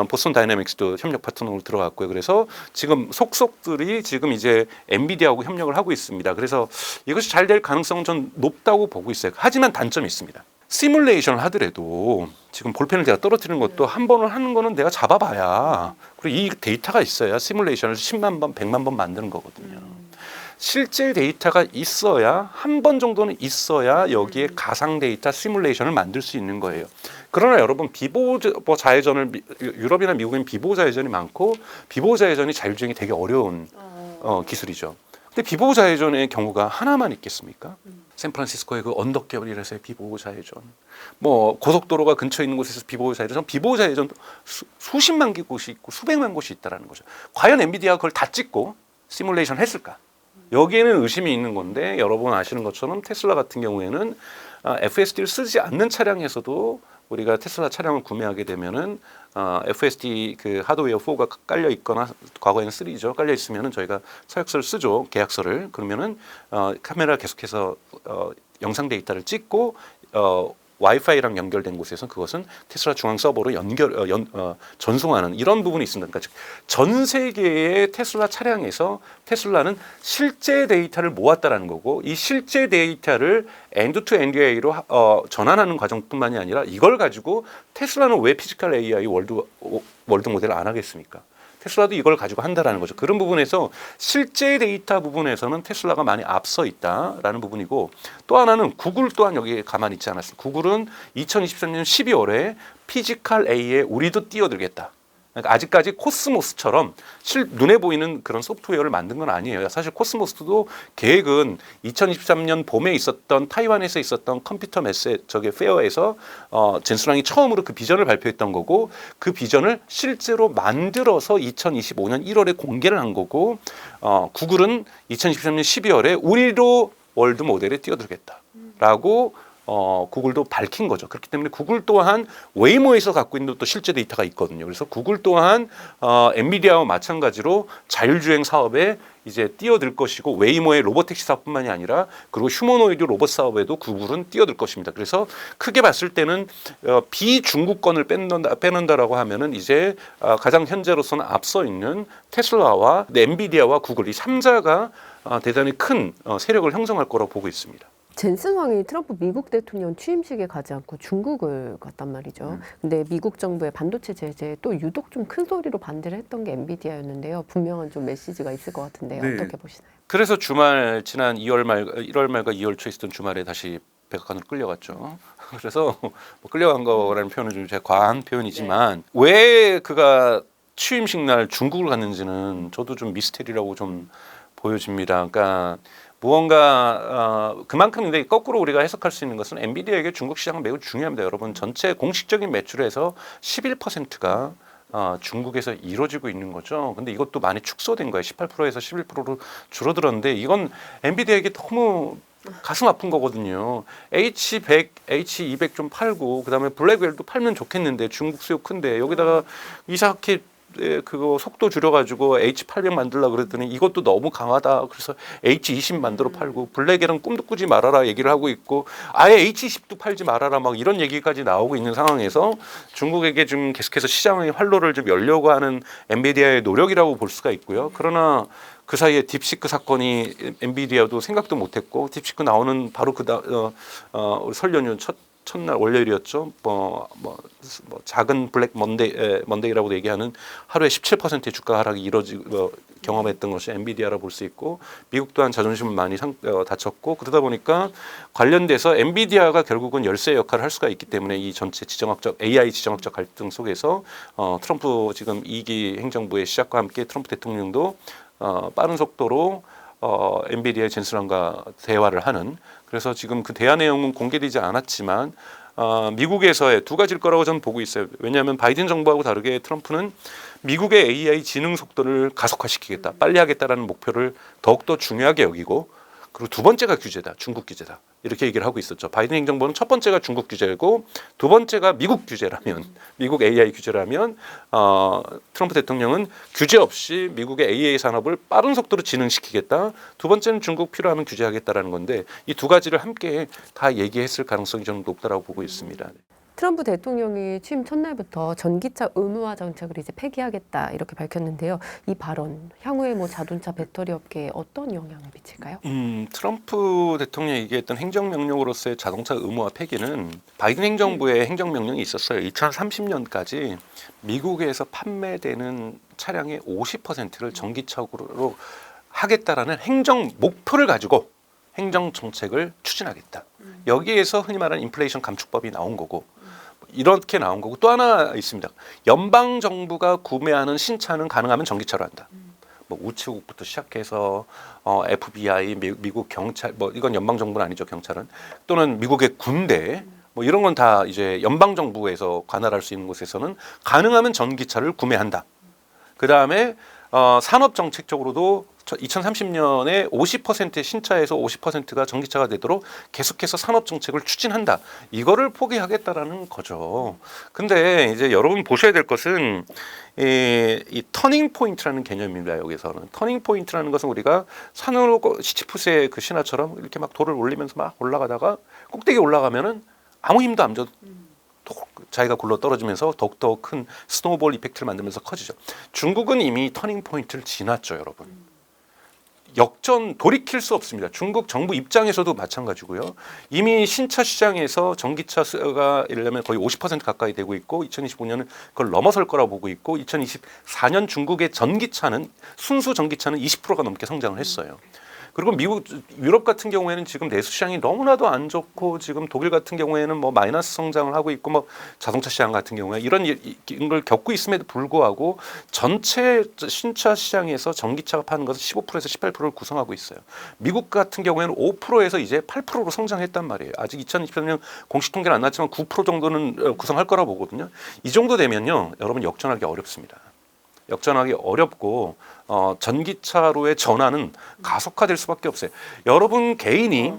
보스턴 다이내믹스도 협력 파트너로 들어갔고요. 그래서 지금 속속들이 지금 이제 엔비디아하고 협력을 하고 있습니다. 그래서 이것이 잘 될 가능성은 전 높다고 보고 있어요. 하지만 단점이 있습니다. 시뮬레이션을 하더라도 지금 볼펜을 내가 떨어뜨리는 것도 한 번을 하는 거는 내가 잡아봐야 그리고 이 데이터가 있어야 시뮬레이션을 10만 번, 100만 번 만드는 거거든요. 실제 데이터가 있어야 한 번 정도는 있어야 여기에 가상 데이터 시뮬레이션을 만들 수 있는 거예요. 그러나 여러분 비보호 자회전을 유럽이나 미국엔 비보호 자회전이 많고 비보호 자회전이 자율주행이 되게 어려운 기술이죠. 근데 비보호 자회전의 경우가 하나만 있겠습니까? 샌프란시스코의 그 언덕결이라서의 비보호 자회전, 고속도로가 근처에 있는 곳에서 비보호 자회전, 비보호 자회전 수십만 개 곳이 있고 수백만 곳이 있다라는 거죠. 과연 엔비디아가 그걸 다 찍고 시뮬레이션 했을까? 여기에는 의심이 있는 건데 여러분 아시는 것처럼 테슬라 같은 경우에는 FSD를 쓰지 않는 차량에서도 우리가 테슬라 차량을 구매하게 되면은 FSD 그 하드웨어 4가 깔려 있거나 과거에는 3죠. 깔려 있으면은 저희가 서약서를 쓰죠. 계약서를. 그러면은 카메라 계속해서 영상 데이터를 찍고 와이파이랑 연결된 곳에서 그것은 테슬라 중앙 서버로 전송하는 이런 부분이 있습니다. 그러니까 전 세계의 테슬라 차량에서 테슬라는 실제 데이터를 모았다라는 거고 이 실제 데이터를 엔드-투-엔드 AI로 전환하는 과정뿐만이 아니라 이걸 가지고 테슬라는 왜 피지컬 AI 월드 모델을 안 하겠습니까? 테슬라도 이걸 가지고 한다라는 거죠. 그런 부분에서 실제 데이터 부분에서는 테슬라가 많이 앞서 있다라는 부분이고 또 하나는 구글 또한 여기에 가만히 있지 않았습니다. 구글은 2023년 12월에 피지컬 AI에 우리도 뛰어들겠다. 그러니까 아직까지 코스모스처럼 눈에 보이는 그런 소프트웨어를 만든 건 아니에요. 사실 코스모스도 계획은 2023년 봄에 있었던 타이완에서 있었던 컴퓨터 페어에서 젠슨왕이 처음으로 그 비전을 발표했던 거고, 그 비전을 실제로 만들어서 2025년 1월에 공개를 한 거고, 구글은 2023년 12월에 우리로 월드 모델에 뛰어들겠다라고 구글도 밝힌 거죠. 그렇기 때문에 구글 또한 웨이모에서 갖고 있는 또 실제 데이터가 있거든요. 그래서 구글 또한 엔비디아와 마찬가지로 자율주행 사업에 이제 뛰어들 것이고, 웨이모의 로보택시 사업뿐만이 아니라 그리고 휴머노이드 로봇 사업에도 구글은 뛰어들 것입니다. 그래서 크게 봤을 때는 비중국권을 빼놓는다라고 하면은 이제 가장 현재로서는 앞서 있는 테슬라와 엔비디아와 구글 이 3자가 대단히 큰 세력을 형성할 거라고 보고 있습니다. 젠슨 황이 트럼프 미국 대통령 취임식에 가지 않고 중국을 갔단 말이죠. 근데 미국 정부의 반도체 제재에 또 유독 좀 큰 소리로 반대를 했던 게 엔비디아였는데요. 분명한 좀 메시지가 있을 것 같은데요. 네. 어떻게 보시나요? 그래서 주말 지난 1월 말과 2월 초에 있었던 주말에 다시 백악관으로 끌려갔죠. 그래서 뭐 끌려간 거라는 표현은 좀 제가 과한 표현이지만 왜 그가 취임식 날 중국을 갔는지는 저도 좀 미스테리라고 좀 보여집니다. 그러니까 무언가 그만큼 근데 거꾸로 우리가 해석할 수 있는 것은 엔비디아에게 중국 시장은 매우 중요합니다. 여러분 전체 공식적인 매출에서 11%가 중국에서 이루어지고 있는 거죠. 근데 이것도 많이 축소된 거예요. 18%에서 11%로 줄어들었는데 이건 엔비디아에게 너무 가슴 아픈 거거든요. H100, H200 좀 팔고 그다음에 블랙웰도 팔면 좋겠는데 중국 수요 큰데 여기다가 이사키 그거 속도 줄여가지고 H800 만들려고 그랬더니 이것도 너무 강하다. 그래서 H20 만들어 팔고 블랙에는 꿈도 꾸지 말아라 얘기를 하고 있고 아예 H20도 팔지 말아라 막 이런 얘기까지 나오고 있는 상황에서 중국에게 좀 계속해서 시장의 활로를 좀 열려고 하는 엔비디아의 노력이라고 볼 수가 있고요. 그러나 그 사이에 딥시크 사건이 엔비디아도 생각도 못했고 딥시크 나오는 바로 설 연휴 첫날 월요일이었죠. 작은 블랙 먼데이라고 얘기하는 하루에 17%의 주가 하락이 경험했던 것이 엔비디아라 볼 수 있고 미국 또한 자존심을 많이 다쳤고 그러다 보니까 관련돼서 엔비디아가 결국은 열쇠 역할을 할 수가 있기 때문에 이 전체 AI 지정학적 갈등 속에서 트럼프 지금 2기 행정부의 시작과 함께 트럼프 대통령도 빠른 속도로 엔비디아의 젠슨왕과 대화를 하는 그래서 지금 그 대화 내용은 공개되지 않았지만 미국에서의 두 가지일 거라고 저는 보고 있어요. 왜냐하면 바이든 정부하고 다르게 트럼프는 미국의 AI 지능 속도를 가속화시키겠다, 빨리 하겠다라는 목표를 더욱더 중요하게 여기고 그리고 두 번째가 규제다, 중국 규제다 이렇게 얘기를 하고 있었죠. 바이든 행정부는 첫 번째가 중국 규제고 두 번째가 미국 규제라면 미국 AI 규제라면 트럼프 대통령은 규제 없이 미국의 AI 산업을 빠른 속도로 진흥시키겠다. 두 번째는 중국 필요하면 규제하겠다라는 건데 이 두 가지를 함께 다 얘기했을 가능성이 저는 높다라고 보고 있습니다. 트럼프 대통령이 취임 첫날부터 전기차 의무화 정책을 이제 폐기하겠다 이렇게 밝혔는데요. 이 발언 향후에 뭐 자동차 배터리 업계에 어떤 영향을 미칠까요? 트럼프 대통령이 얘기했던 행정명령으로서의 자동차 의무화 폐기는 바이든 행정부의 행정명령이 있었어요. 2030년까지 미국에서 판매되는 차량의 50%를 전기차로 하겠다라는 행정 목표를 가지고 행정 정책을 추진하겠다. 여기에서 흔히 말하는 인플레이션 감축법이 나온 거고 이렇게 나온 거고 또 하나 있습니다. 연방 정부가 구매하는 신차는 가능하면 전기차로 한다. 뭐 우체국부터 시작해서 FBI, 미국 경찰, 뭐 이건 연방 정부는 아니죠 경찰은 또는 미국의 군대 뭐 이런 건 다 이제 연방 정부에서 관할할 수 있는 곳에서는 가능하면 전기차를 구매한다. 그 다음에 산업 정책적으로도 2030년에 50%의 신차에서 50%가 전기차가 되도록 계속해서 산업 정책을 추진한다. 이거를 포기하겠다라는 거죠. 근데 이제 여러분 보셔야 될 것은 이 터닝 포인트라는 개념입니다. 여기서는 터닝 포인트라는 것은 우리가 산으로 시치푸스의 그 신화처럼 이렇게 막 돌을 올리면서 막 올라가다가 꼭대기 올라가면은 아무 힘도 안 줘도 자기가 굴러 떨어지면서 더욱더 큰 스노우볼 이펙트를 만들면서 커지죠. 중국은 이미 터닝 포인트를 지났죠, 여러분. 돌이킬 수 없습니다. 중국 정부 입장에서도 마찬가지고요. 이미 신차 시장에서 전기차가 예를 들면 거의 50% 가까이 되고 있고 2025년은 그걸 넘어설 거라고 보고 있고 2024년 중국의 순수 전기차는 20%가 넘게 성장을 했어요. 그리고 미국, 유럽 같은 경우에는 지금 내수 시장이 너무나도 안 좋고 지금 독일 같은 경우에는 뭐 마이너스 성장을 하고 있고 뭐 자동차 시장 같은 경우에 이런 걸 겪고 있음에도 불구하고 전체 신차 시장에서 전기차가 파는 것은 15%에서 18%를 구성하고 있어요. 미국 같은 경우에는 5%에서 이제 8%로 성장했단 말이에요. 아직 2023년 공식 통계는 안 나왔지만 9% 정도는 구성할 거라 보거든요. 이 정도 되면요, 여러분 역전하기 어렵습니다. 역전하기 어렵고 전기차로의 전환은 가속화될 수밖에 없어요. 여러분 개인이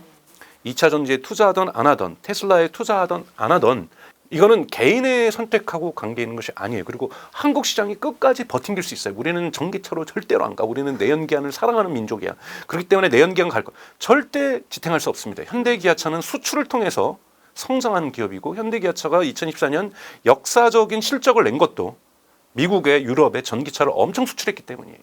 2차 전지에 투자하던 안 하던, 테슬라에 투자하던 안 하던, 이거는 개인의 선택하고 관계 있는 것이 아니에요. 그리고 한국 시장이 끝까지 버팅길 수 있어요. 우리는 전기차로 절대로 안 가. 우리는 내연기관을 사랑하는 민족이야. 그렇기 때문에 내연기관 갈 거 절대 지탱할 수 없습니다. 현대기아차는 수출을 통해서 성장하는 기업이고, 현대기아차가 2024년 역사적인 실적을 낸 것도 미국에, 유럽에 전기차를 엄청 수출했기 때문이에요.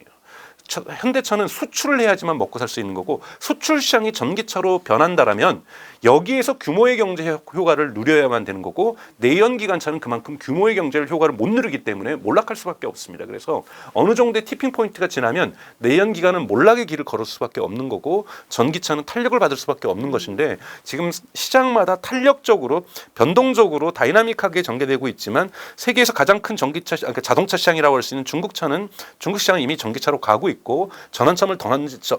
현대차는 수출을 해야지만 먹고 살 수 있는 거고, 수출 시장이 전기차로 변한다라면 여기에서 규모의 경제 효과를 누려야만 되는 거고, 내연기관차는 그만큼 규모의 경제 효과를 못 누리기 때문에 몰락할 수밖에 없습니다. 그래서 어느 정도의 티핑 포인트가 지나면 내연기관은 몰락의 길을 걸을 수밖에 없는 거고, 전기차는 탄력을 받을 수밖에 없는 것인데, 지금 시장마다 탄력적으로 변동적으로 다이나믹하게 전개되고 있지만, 세계에서 가장 큰 전기차, 그러니까 자동차 시장이라고 할 수 있는 중국 시장은 이미 전기차로 가고 있고, 전환점을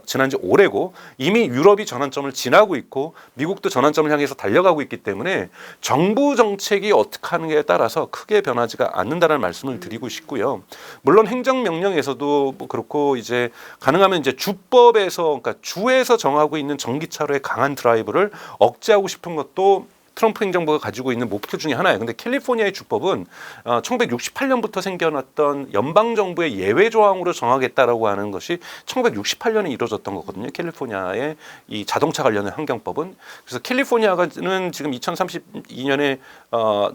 지난 지 오래고, 이미 유럽이 전환점을 지나고 있고, 미국도 전환점을 향해서 달려가고 있기 때문에 정부 정책이 어떻게 하느냐에 따라서 크게 변하지가 않는다는 말씀을 드리고 싶고요. 물론 행정명령에서도 뭐 그렇고, 이제 가능하면 이제 주법에서, 그러니까 주에서 정하고 있는 전기차로의 강한 드라이브를 억제하고 싶은 것도 트럼프 행정부가 가지고 있는 목표 중에 하나예요. 근데 캘리포니아의 주법은 1968년부터 생겨났던 연방정부의 예외 조항으로 정하겠다라고 하는 것이 1968년에 이루어졌던 거거든요. 캘리포니아의 이 자동차 관련된 환경법은. 그래서 캘리포니아는 지금 2032년에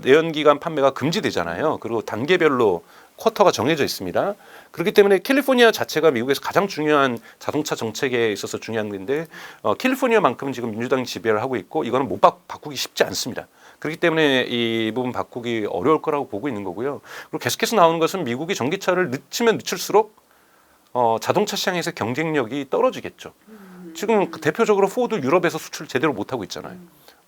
내연기관 판매가 금지되잖아요. 그리고 단계별로 쿼터가 정해져 있습니다. 그렇기 때문에 캘리포니아 자체가 미국에서 가장 중요한 자동차 정책에 있어서 중요한 건데, 캘리포니아만큼은 지금 민주당이 지배를 하고 있고, 이거는 못 바꾸기 쉽지 않습니다. 그렇기 때문에 이 부분 바꾸기 어려울 거라고 보고 있는 거고요. 그리고 계속해서 나오는 것은 미국이 전기차를 늦추면 늦출수록 자동차 시장에서 경쟁력이 떨어지겠죠. 지금 대표적으로 포드 유럽에서 수출 제대로 못 하고 있잖아요.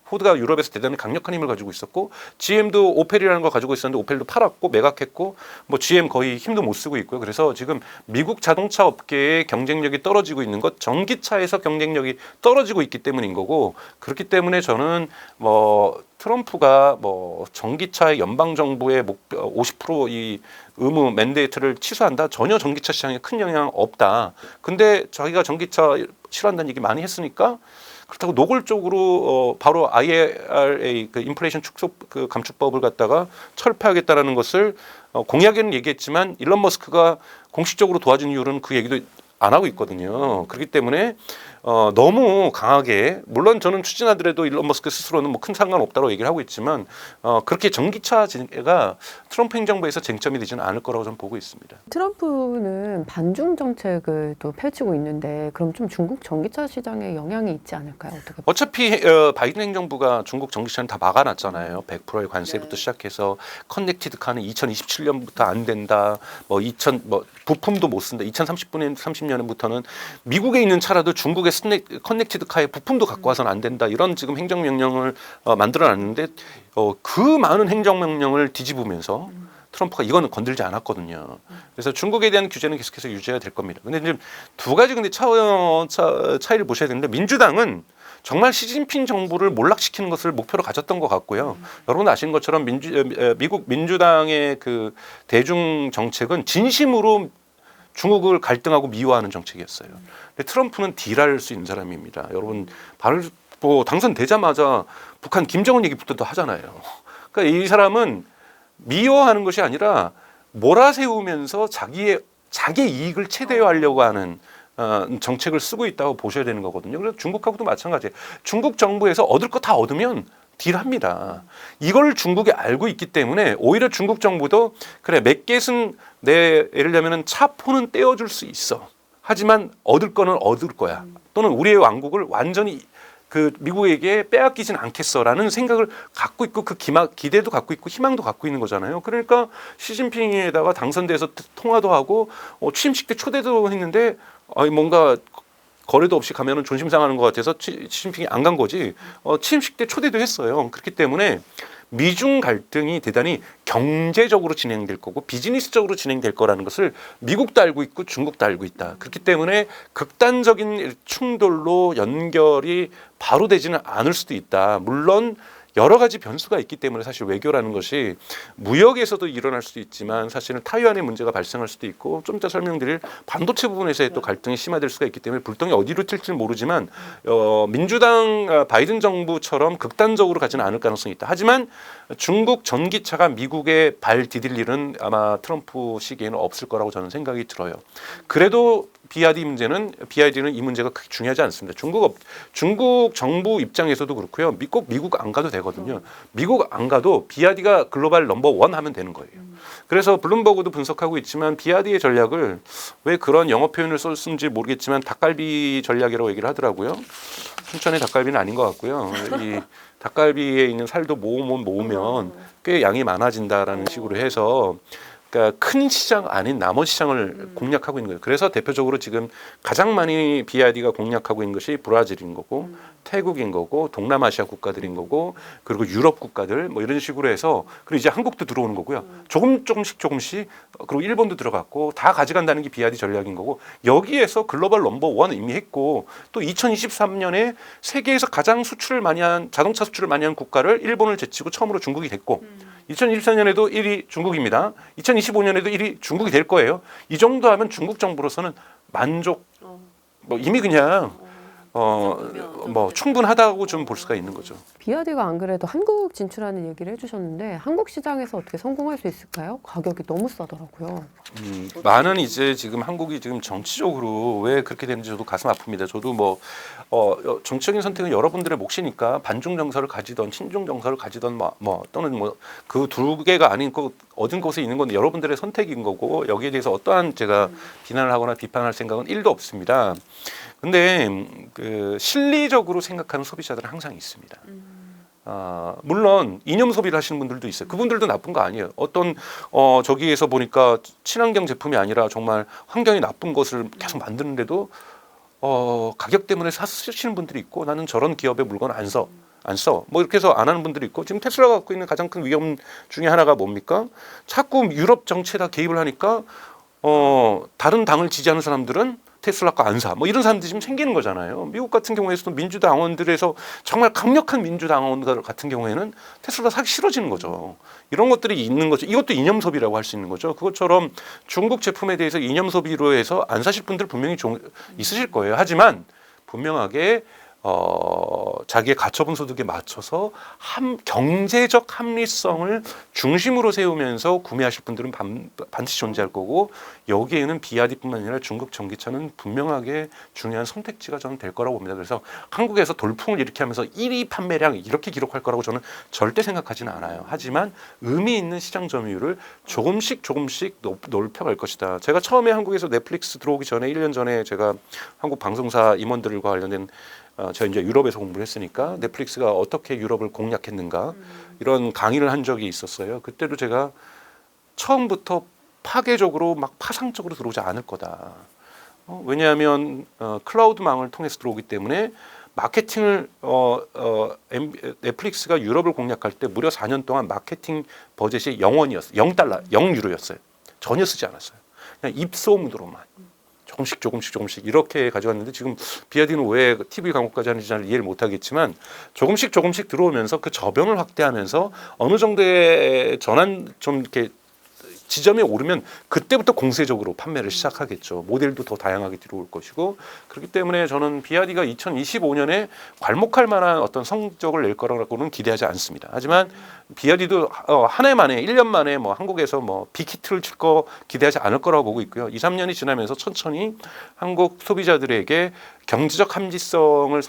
포드가 유럽에서 대단히 강력한 힘을 가지고 있었고, GM도 오펠이라는 걸 가지고 있었는데 오펠도 팔았고 매각했고, 뭐 GM 거의 힘도 못 쓰고 있고요. 그래서 지금 미국 자동차 업계의 경쟁력이 떨어지고 있는 것, 전기차에서 경쟁력이 떨어지고 있기 때문인 거고, 그렇기 때문에 저는 뭐 트럼프가 뭐 전기차의 연방 정부의 목표 50%이 의무 맨데이트를 취소한다, 전혀 전기차 시장에 큰 영향 없다. 근데 자기가 전기차 싫어한다는 얘기 많이 했으니까, 그렇다고 노골적으로 바로 IRA 그 인플레이션 축소 그 감축법을 갖다가 철폐하겠다라는 것을 공약에는 얘기했지만, 일론 머스크가 공식적으로 도와준 이유는 그 얘기도 안 하고 있거든요. 그렇기 때문에 너무 강하게, 물론 저는 추진하더라도 일론 머스크 스스로는 뭐 큰 상관없다고 얘기를 하고 있지만, 그렇게 전기차가 트럼프 행정부에서 쟁점이 되지는 않을 거라고 저는 보고 있습니다. 트럼프는 반중 정책을 또 펼치고 있는데, 그럼 좀 중국 전기차 시장에 영향이 있지 않을까요? 어떻게? 어차피 바이든 행정부가 중국 전기차는 다 막아놨잖아요. 100%의 관세부터 시작해서 커넥티드 카는 2027년부터 안 된다. 뭐 부품도 못 쓴다. 2030년부터는 미국에 있는 차라도 중국의 커넥티드 카의 부품도 갖고 와서는 안 된다. 이런 지금 행정명령을 만들어놨는데, 그 많은 행정명령을 뒤집으면서 트럼프가 이거는 건들지 않았거든요. 그래서 중국에 대한 규제는 계속해서 유지해야 될 겁니다. 근데 이제 두 가지 근데 차이를 보셔야 되는데, 민주당은 정말 시진핑 정부를 몰락시키는 것을 목표로 가졌던 것 같고요. 여러분 아시는 것처럼 미국 민주당의 그 대중 정책은 진심으로 중국을 갈등하고 미워하는 정책이었어요. 근데 트럼프는 딜할 수 있는 사람입니다. 여러분 바로 뭐 당선되자마자 북한 김정은 얘기부터 하잖아요. 그러니까 이 사람은 미워하는 것이 아니라 몰아세우면서 자기의 이익을 최대화하려고 하는 정책을 쓰고 있다고 보셔야 되는 거거든요. 그래서 중국하고도 마찬가지예요. 중국 정부에서 얻을 거 다 얻으면 딜합니다. 이걸 중국이 알고 있기 때문에 오히려 중국 정부도 그래, 몇 개 예를 들면은 차포는 떼어줄 수 있어. 하지만 얻을 거는 얻을 거야. 또는 우리의 왕국을 완전히 그 미국에게 빼앗기진 않겠어라는 생각을 갖고 있고, 그 기대도 갖고 있고 희망도 갖고 있는 거잖아요. 그러니까 시진핑에다가 당선돼서 통화도 하고 취임식 때 초대도 했는데 뭔가 거래도 없이 가면은 존심 상하는 것 같아서 시진핑이 안 간 거지. 취임식 때 초대도 했어요. 그렇기 때문에 미중 갈등이 대단히 경제적으로 진행될 거고 비즈니스적으로 진행될 거라는 것을 미국도 알고 있고 중국도 알고 있다. 그렇기 때문에 극단적인 충돌로 연결이 바로 되지는 않을 수도 있다. 물론 여러 가지 변수가 있기 때문에 사실 외교라는 것이 무역에서도 일어날 수도 있지만 사실은 타이완의 문제가 발생할 수도 있고 좀 이따 설명드릴 반도체 부분에서의 또 갈등이 심화될 수가 있기 때문에 불똥이 어디로 튈지 모르지만 민주당 바이든 정부처럼 극단적으로 가지는 않을 가능성이 있다. 하지만 중국 전기차가 미국에 발 디딜 일은 아마 트럼프 시기에는 없을 거라고 저는 생각이 들어요. 그래도 BYD는 이 문제가 그렇게 중요하지 않습니다. 중국 정부 입장에서도 그렇고요. 꼭 미국 안 가도 되거든요. 미국 안 가도 BYD가 글로벌 넘버 원 하면 되는 거예요. 그래서 블룸버그도 분석하고 있지만 BYD의 전략을 왜 그런 영어 표현을 썼는지 모르겠지만 닭갈비 전략이라고 얘기를 하더라고요. 춘천의 닭갈비는 아닌 것 같고요. 이 닭갈비에 있는 살도 모으면 꽤 양이 많아진다라는 식으로 해서 그러니까 큰 시장 아닌 나머지 시장을 공략하고 있는 거예요. 그래서 대표적으로 지금 가장 많이 BYD가 공략하고 있는 것이 브라질인 거고 태국인 거고 동남아시아 국가들인 거고 그리고 유럽 국가들 뭐 이런 식으로 해서 그리고 이제 한국도 들어오는 거고요. 조금씩 그리고 일본도 들어갔고 다 가져간다는 게 BYD 전략인 거고 여기에서 글로벌 넘버 원 이미 했고 또 2023년에 세계에서 가장 수출을 많이 한 자동차 수출을 많이 한 국가를 일본을 제치고 처음으로 중국이 됐고 2024년에도 1위 중국입니다. 2025년에도 1위 중국이 될 거예요. 이 정도 하면 중국 정부로서는 만족, 뭐 이미 그냥 뭐 충분하다고 좀 볼 수가 있는 거죠. BYD가 안 그래도 한국 진출하는 얘기를 해주셨는데 한국 시장에서 어떻게 성공할 수 있을까요? 가격이 너무 싸더라고요. 많은 이제 지금 한국이 지금 정치적으로 왜 그렇게 되는지 저도 가슴 아픕니다. 저도 뭐 정치적인 선택은 여러분들의 몫이니까 반중 정서를 가지던 친중 정서를 가지던 뭐 또는 뭐 그 두 개가 아닌 그 어딘 곳에 있는 건 여러분들의 선택인 거고 여기에 대해서 어떠한 제가 비난을 하거나 비판할 생각은 1도 없습니다. 근데 그 실리적으로 생각하는 소비자들은 항상 있습니다. 물론 이념 소비를 하시는 분들도 있어요. 그분들도 나쁜 거 아니에요. 어떤 저기에서 보니까 친환경 제품이 아니라 정말 환경이 나쁜 것을 계속 만드는데도 가격 때문에 사시는 분들이 있고 나는 저런 기업의 물건 안 써. 뭐 이렇게 해서 안 하는 분들이 있고 지금 테슬라가 갖고 있는 가장 큰 위험 중에 하나가 뭡니까? 자꾸 유럽 정치에다 개입을 하니까 다른 당을 지지하는 사람들은 테슬라 거 안 사. 뭐 이런 사람들이 지금 생기는 거잖아요. 미국 같은 경우에서도 민주당원들에서 정말 강력한 민주당원들 같은 경우에는 테슬라 사기 싫어지는 거죠. 이런 것들이 있는 거죠. 이것도 이념 소비라고 할 수 있는 거죠. 그것처럼 중국 제품에 대해서 이념 소비로 해서 안 사실 분들 분명히 있으실 거예요. 하지만 분명하게 자기의 가처분 소득에 맞춰서 경제적 합리성을 중심으로 세우면서 구매하실 분들은 반드시 존재할 거고 여기에는 BYD뿐만 아니라 중국 전기차는 분명하게 중요한 선택지가 저는 될 거라고 봅니다. 그래서 한국에서 돌풍을 일으켜 하면서 1위 판매량 이렇게 기록할 거라고 저는 절대 생각하지는 않아요. 하지만 의미 있는 시장 점유율을 조금씩 넓혀갈 것이다. 제가 처음에 한국에서 넷플릭스 들어오기 전에 1년 전에 제가 한국 방송사 임원들과 관련된 제가 이제 유럽에서 공부를 했으니까 넷플릭스가 어떻게 유럽을 공략했는가 이런 강의를 한 적이 있었어요. 그때도 제가 처음부터 파괴적으로 막 파상적으로 들어오지 않을 거다. 왜냐하면 클라우드망을 통해서 들어오기 때문에 마케팅을 넷플릭스가 유럽을 공략할 때 무려 4년 동안 마케팅 버젯이 0원이었어요. 0달러, 0유로였어요. 전혀 쓰지 않았어요. 그냥 입소문으로만. 조금씩 이렇게 가져왔는데 지금 BYD는 왜 TV 광고까지 하는지 잘 이해를 못하겠지만 조금씩 들어오면서 그 저변을 확대하면서 어느 정도의 전환 좀 이렇게 지점에 오르면 그때부터 공세적으로 판매를 시작하겠죠. 모델도 더 다양하게 들어올 것이고 그렇기 때문에 저는 BYD가 2025년에 괄목할 만한 어떤 성적을 낼 거라고는 기대하지 않습니다. 하지만 BYD도 한 해 만에 1년 만에 뭐 한국에서 뭐 빅히트를 칠 거 기대하지 않을 거라고 보고 있고요. 2, 3년이 지나면서 천천히 한국 소비자들에게 경제적 합리성을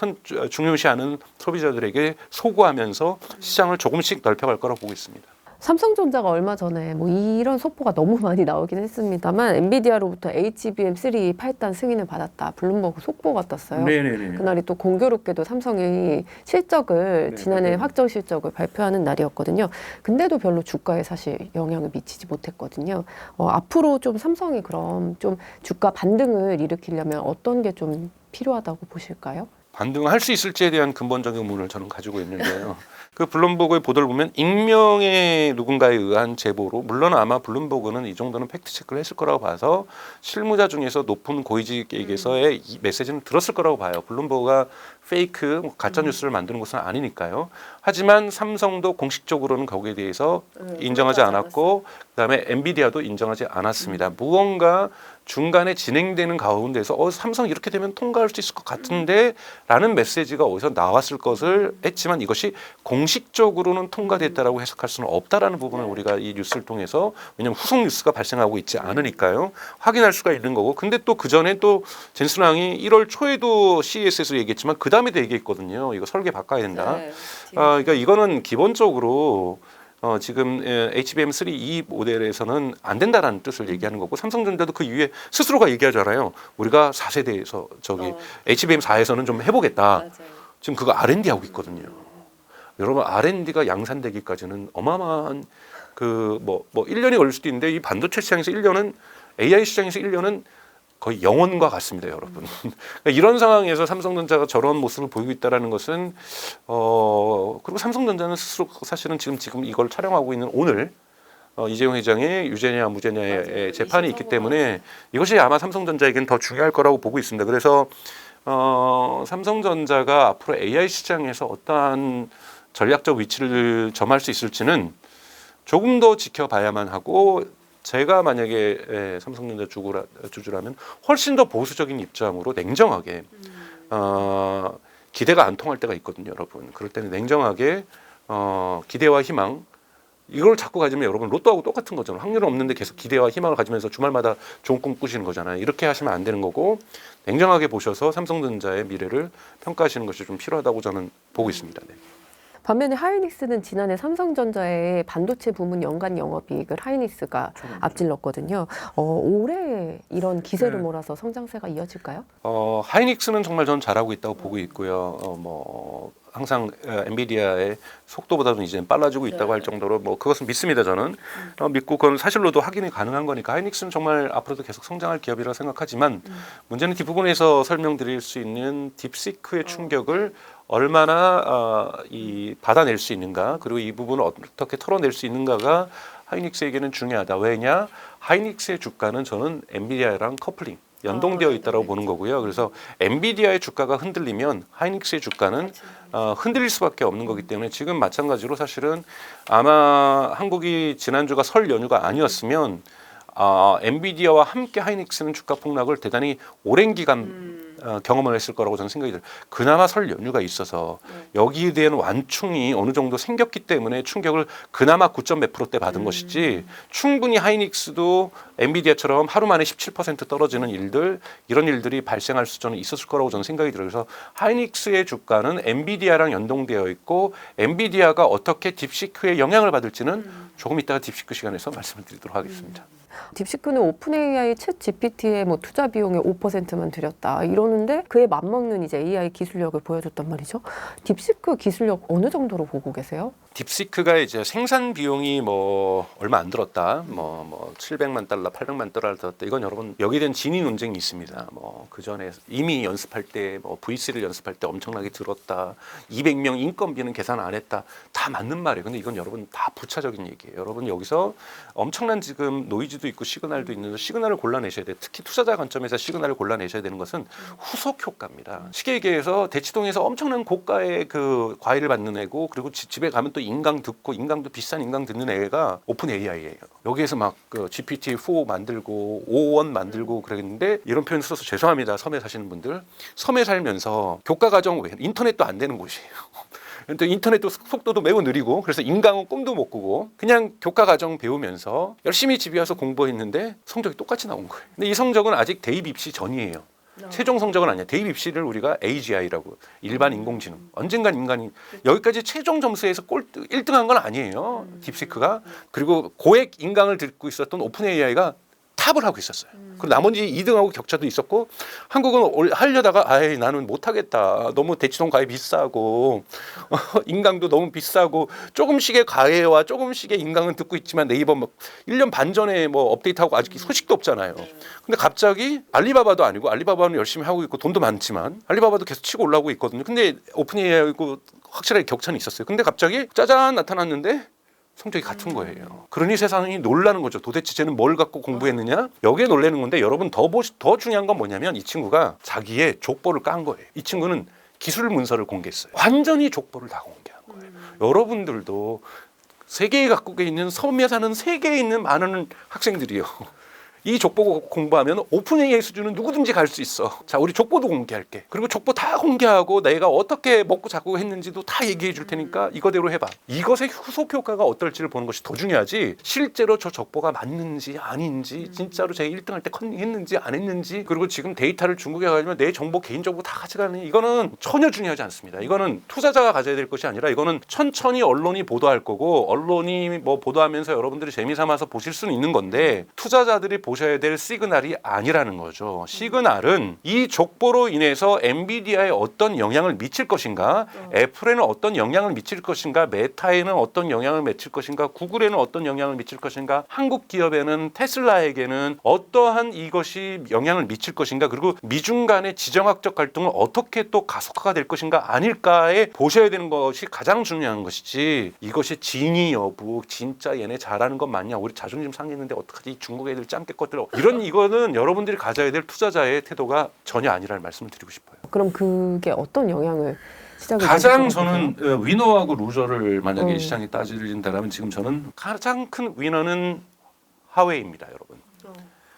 중요시하는 소비자들에게 소구하면서 시장을 조금씩 넓혀갈 거라고 보고 있습니다. 삼성전자가 얼마 전에 뭐 이런 속보가 너무 많이 나오긴 했습니다만 엔비디아로부터 HBM3 8단 승인을 받았다. 블룸버그 속보가 떴어요. 네네네. 그날이 또 공교롭게도 삼성이 실적을 지난해 확정 실적을 발표하는 날이었거든요. 근데도 별로 주가에 사실 영향을 미치지 못했거든요. 앞으로 좀 삼성이 그럼 좀 주가 반등을 일으키려면 어떤 게 좀 필요하다고 보실까요? 반등할 수 있을지에 대한 근본적인 의문을 저는 가지고 있는데요. 그 블룸버그의 보도를 보면 익명의 누군가에 의한 제보로, 물론 아마 블룸버그는 이 정도는 팩트 체크를 했을 거라고 봐서 실무자 중에서 높은 고위직에게서의 이 메시지는 들었을 거라고 봐요. 블룸버그가 페이크 가짜 뉴스를 만드는 것은 아니니까요. 하지만 삼성도 공식적으로는 거기에 대해서 인정하지 않았고, 그다음에 엔비디아도 인정하지 않았습니다. 무언가 중간에 진행되는 가운데서 삼성 이렇게 되면 통과할 수 있을 것 같은데 라는 메시지가 어디서 나왔을 것을 했지만 이것이 공식적으로는 통과됐다라고 해석할 수는 없다라는 부분을 우리가 이 뉴스를 통해서, 왜냐하면 후속 뉴스가 발생하고 있지 않으니까요, 확인할 수가 있는 거고. 근데 또 그 전에 또 젠슨 왕이 1월 초에도 CES에서 얘기했지만 그 다음에도 얘기했거든요. 이거 설계 바꿔야 된다. 그러니까 이거는 기본적으로 지금 HBM3 E 모델에서는 안 된다라는 뜻을 얘기하는 거고, 삼성전자도 그 이후에 스스로가 얘기하잖아요. 우리가 4세대에서 HBM4에서는 좀 해보겠다. 맞아요. 지금 그거 R&D 하고 있거든요. 여러분 R&D가 양산되기까지는 어마어마한 뭐 1년이 걸릴 수도 있는데, 이 반도체 시장에서 1년은, AI 시장에서 1년은 거의 영원과 같습니다, 여러분. 그러니까 이런 상황에서 삼성전자가 저런 모습을 보이고 있다는 것은 그리고 삼성전자는 스스로 사실은 지금 이걸 촬영하고 있는 오늘 이재용 회장의 유죄냐 무죄냐의 맞아요. 재판이 있기 때문에 이것이 아마 삼성전자에게는 더 중요할 거라고 보고 있습니다. 그래서 삼성전자가 앞으로 AI 시장에서 어떠한 전략적 위치를 점할 수 있을지는 조금 더 지켜봐야만 하고, 제가 만약에 삼성전자 주주라면 훨씬 더 보수적인 입장으로 냉정하게, 기대가 안 통할 때가 있거든요, 여러분. 그럴 때는 냉정하게 기대와 희망, 이걸 자꾸 가지면 여러분 로또하고 똑같은 거잖아요. 확률은 없는데 계속 기대와 희망을 가지면서 주말마다 좋은 꿈 꾸시는 거잖아요. 이렇게 하시면 안 되는 거고, 냉정하게 보셔서 삼성전자의 미래를 평가하시는 것이 좀 필요하다고 저는 보고 있습니다. 네. 반면에 하이닉스는 지난해 삼성전자의 반도체 부문 연간 영업이익을 하이닉스가 앞질렀거든요. 올해 이런 기세를 몰아서 성장세가 이어질까요? 하이닉스는 정말 저는 잘하고 있다고 보고 있고요. 뭐 항상 엔비디아의 속도보다는 이제 빨라지고 있다고 할 정도로 뭐 그것은 믿습니다. 저는 믿고, 그건 사실로도 확인이 가능한 거니까 하이닉스는 정말 앞으로도 계속 성장할 기업이라고 생각하지만, 문제는 뒷부분에서 설명드릴 수 있는 딥시크의 충격을 얼마나 받아낼 수 있는가, 그리고 이 부분을 어떻게 털어낼 수 있는가가 하이닉스에게는 중요하다. 왜냐? 하이닉스의 주가는 저는 엔비디아랑 커플링, 연동되어 있다고 보는 거고요. 그래서 엔비디아의 주가가 흔들리면 하이닉스의 주가는 흔들릴 수밖에 없는 거기 때문에, 지금 마찬가지로 사실은 아마 한국이 지난주가 설 연휴가 아니었으면 엔비디아와 함께 하이닉스는 주가 폭락을 대단히 오랜 기간 경험을 했을 거라고 저는 생각이 들어요. 그나마 설 연휴가 있어서 여기에 대한 완충이 어느 정도 생겼기 때문에 충격을 그나마 9몇 %대 받은 것이지, 충분히 하이닉스도 엔비디아처럼 하루 만에 17% 떨어지는 일들, 이런 일들이 발생할 수준은 있었을 거라고 저는 생각이 들어요. 그래서 하이닉스의 주가는 엔비디아랑 연동되어 있고, 엔비디아가 어떻게 딥시크에 영향을 받을지는 조금 이따가 딥시크 시간에서 말씀을 드리도록 하겠습니다. 딥시크는 오픈 AI 챗 GPT의 뭐 투자 비용의 5%만 들였다 이러는데, 그에 맞먹는 이제 AI 기술력을 보여줬단 말이죠. 딥시크 기술력 어느 정도로 보고 계세요? 딥시크가 이제 생산 비용이 뭐 얼마 안 들었다, 뭐 $700만, $800만 들었다. 이건 여러분 여기에 대한 진위 논쟁이 있습니다. 뭐 그 전에 이미 연습할 때, 뭐 V3를 연습할 때 엄청나게 들었다, 200명 인건비는 계산 안 했다, 다 맞는 말이에요. 근데 이건 여러분 다 부차적인 얘기예요. 여러분 여기서 엄청난 지금 노이즈도 있고 시그널도 있는데, 시그널을 골라내셔야 돼요. 특히 투자자 관점에서 시그널을 골라내셔야 되는 것은 후속 효과입니다. 쉽게 얘기해서 대치동에서 엄청난 고가의 그 과외를 받는 애고, 그리고 집에 가면 또 인강 듣고, 인강도 비싼 인강 듣는 애가 오픈 AI예요. 여기에서 막 그 GPT-4 만들고 O1 만들고 그러는데, 이런 표현 써서 죄송합니다. 섬에 사시는 분들, 섬에 살면서 교과 과정 외에 인터넷도 안 되는 곳이에요. 근데 인터넷도 속도도 매우 느리고, 그래서 인강은 꿈도 못 꾸고 그냥 교과 과정 배우면서 열심히 집에 와서 공부했는데 성적이 똑같이 나온 거예요. 근데 이 성적은 아직 대입 입시 전이에요. 최종 성적은 아니야. 대입 입시를 우리가 AGI라고, 일반 인공지능. 언젠간 인간이 여기까지 최종 점수에서 1등한 건 아니에요. 딥시크가. 그리고 고액 인강을 듣고 있었던 오픈 AI가 다 탑을 하고 있었어요. 그리고 나머지 2등하고 격차도 있었고 한국은 하려다가 아이 나는 못하겠다. 너무 대치동 가입 비싸고 인강도 너무 비싸고 조금씩의 가해와 조금씩의 인강은 듣고 있지만 네이버 막 1년 반 전에 뭐 업데이트하고 아직 소식도 없잖아요. 근데 갑자기 알리바바도 아니고 알리바바는 열심히 하고 있고 돈도 많지만 알리바바도 계속 치고 올라오고 있거든요. 근데 오픈AI하고 확실하게 격차는 있었어요. 근데 갑자기 짜잔 나타났는데 성적이 같은 거예요. 그러니 세상이 놀라는 거죠. 도대체 쟤는 뭘 갖고 공부했느냐? 여기에 놀라는 건데 여러분 더 중요한 건 뭐냐면 이 친구가 자기의 족보를 깐 거예요. 이 친구는 기술 문서를 공개했어요. 완전히 족보를 다 공개한 거예요. 여러분들도 세계에 갖고 있는 섬에 사는 세계에 있는 많은 학생들이요. 이 족보 공부하면 오픈AI 수준은 누구든지 갈 수 있어. 자, 우리 족보도 공개할게. 그리고 족보 다 공개하고 내가 어떻게 먹고 자고 했는지도 다 얘기해 줄 테니까 이거대로 해봐. 이것의 후속 효과가 어떨지를 보는 것이 더 중요하지. 실제로 저 족보가 맞는지 아닌지 진짜로 제가 1등 할 때 컨닝했는지 안 했는지 그리고 지금 데이터를 중국에 가지면 내 정보 개인정보 다 가져가는 이거는 전혀 중요하지 않습니다. 이거는 투자자가 가져야 될 것이 아니라 이거는 천천히 언론이 보도할 거고 언론이 뭐 보도하면서 여러분들이 재미삼아서 보실 수는 있는 건데 투자자들이 보셔야 될 시그널이 아니라는 거죠. 시그널은 이 족보로 인해서 엔비디아에 어떤 영향을 미칠 것인가, 애플에는 어떤 영향을 미칠 것인가, 메타에는 어떤 영향을 미칠 것인가, 구글에는 어떤 영향을 미칠 것인가, 한국 기업에는 테슬라에게는 어떠한 이것이 영향을 미칠 것인가, 그리고 미중 간의 지정학적 갈등은 어떻게 또 가속화가 될 것인가 아닐까에 보셔야 되는 것이 가장 중요한 것이지 이것이 진위 여부, 진짜 얘네 잘하는 것 맞냐, 우리 자존심 상했는데 어떡하지, 이 중국 애들 짱깨 것들 이거는 여러분들이 가져야 될 투자자의 태도가 전혀 아니라는 말씀을 드리고 싶어요. 그럼 그게 어떤 영향을 시장에 가장 미칠 것 저는 같아요? 위너하고 루저를 만약에 시장에 따진다면 지금 저는 가장 큰 위너는 하웨이입니다, 여러분.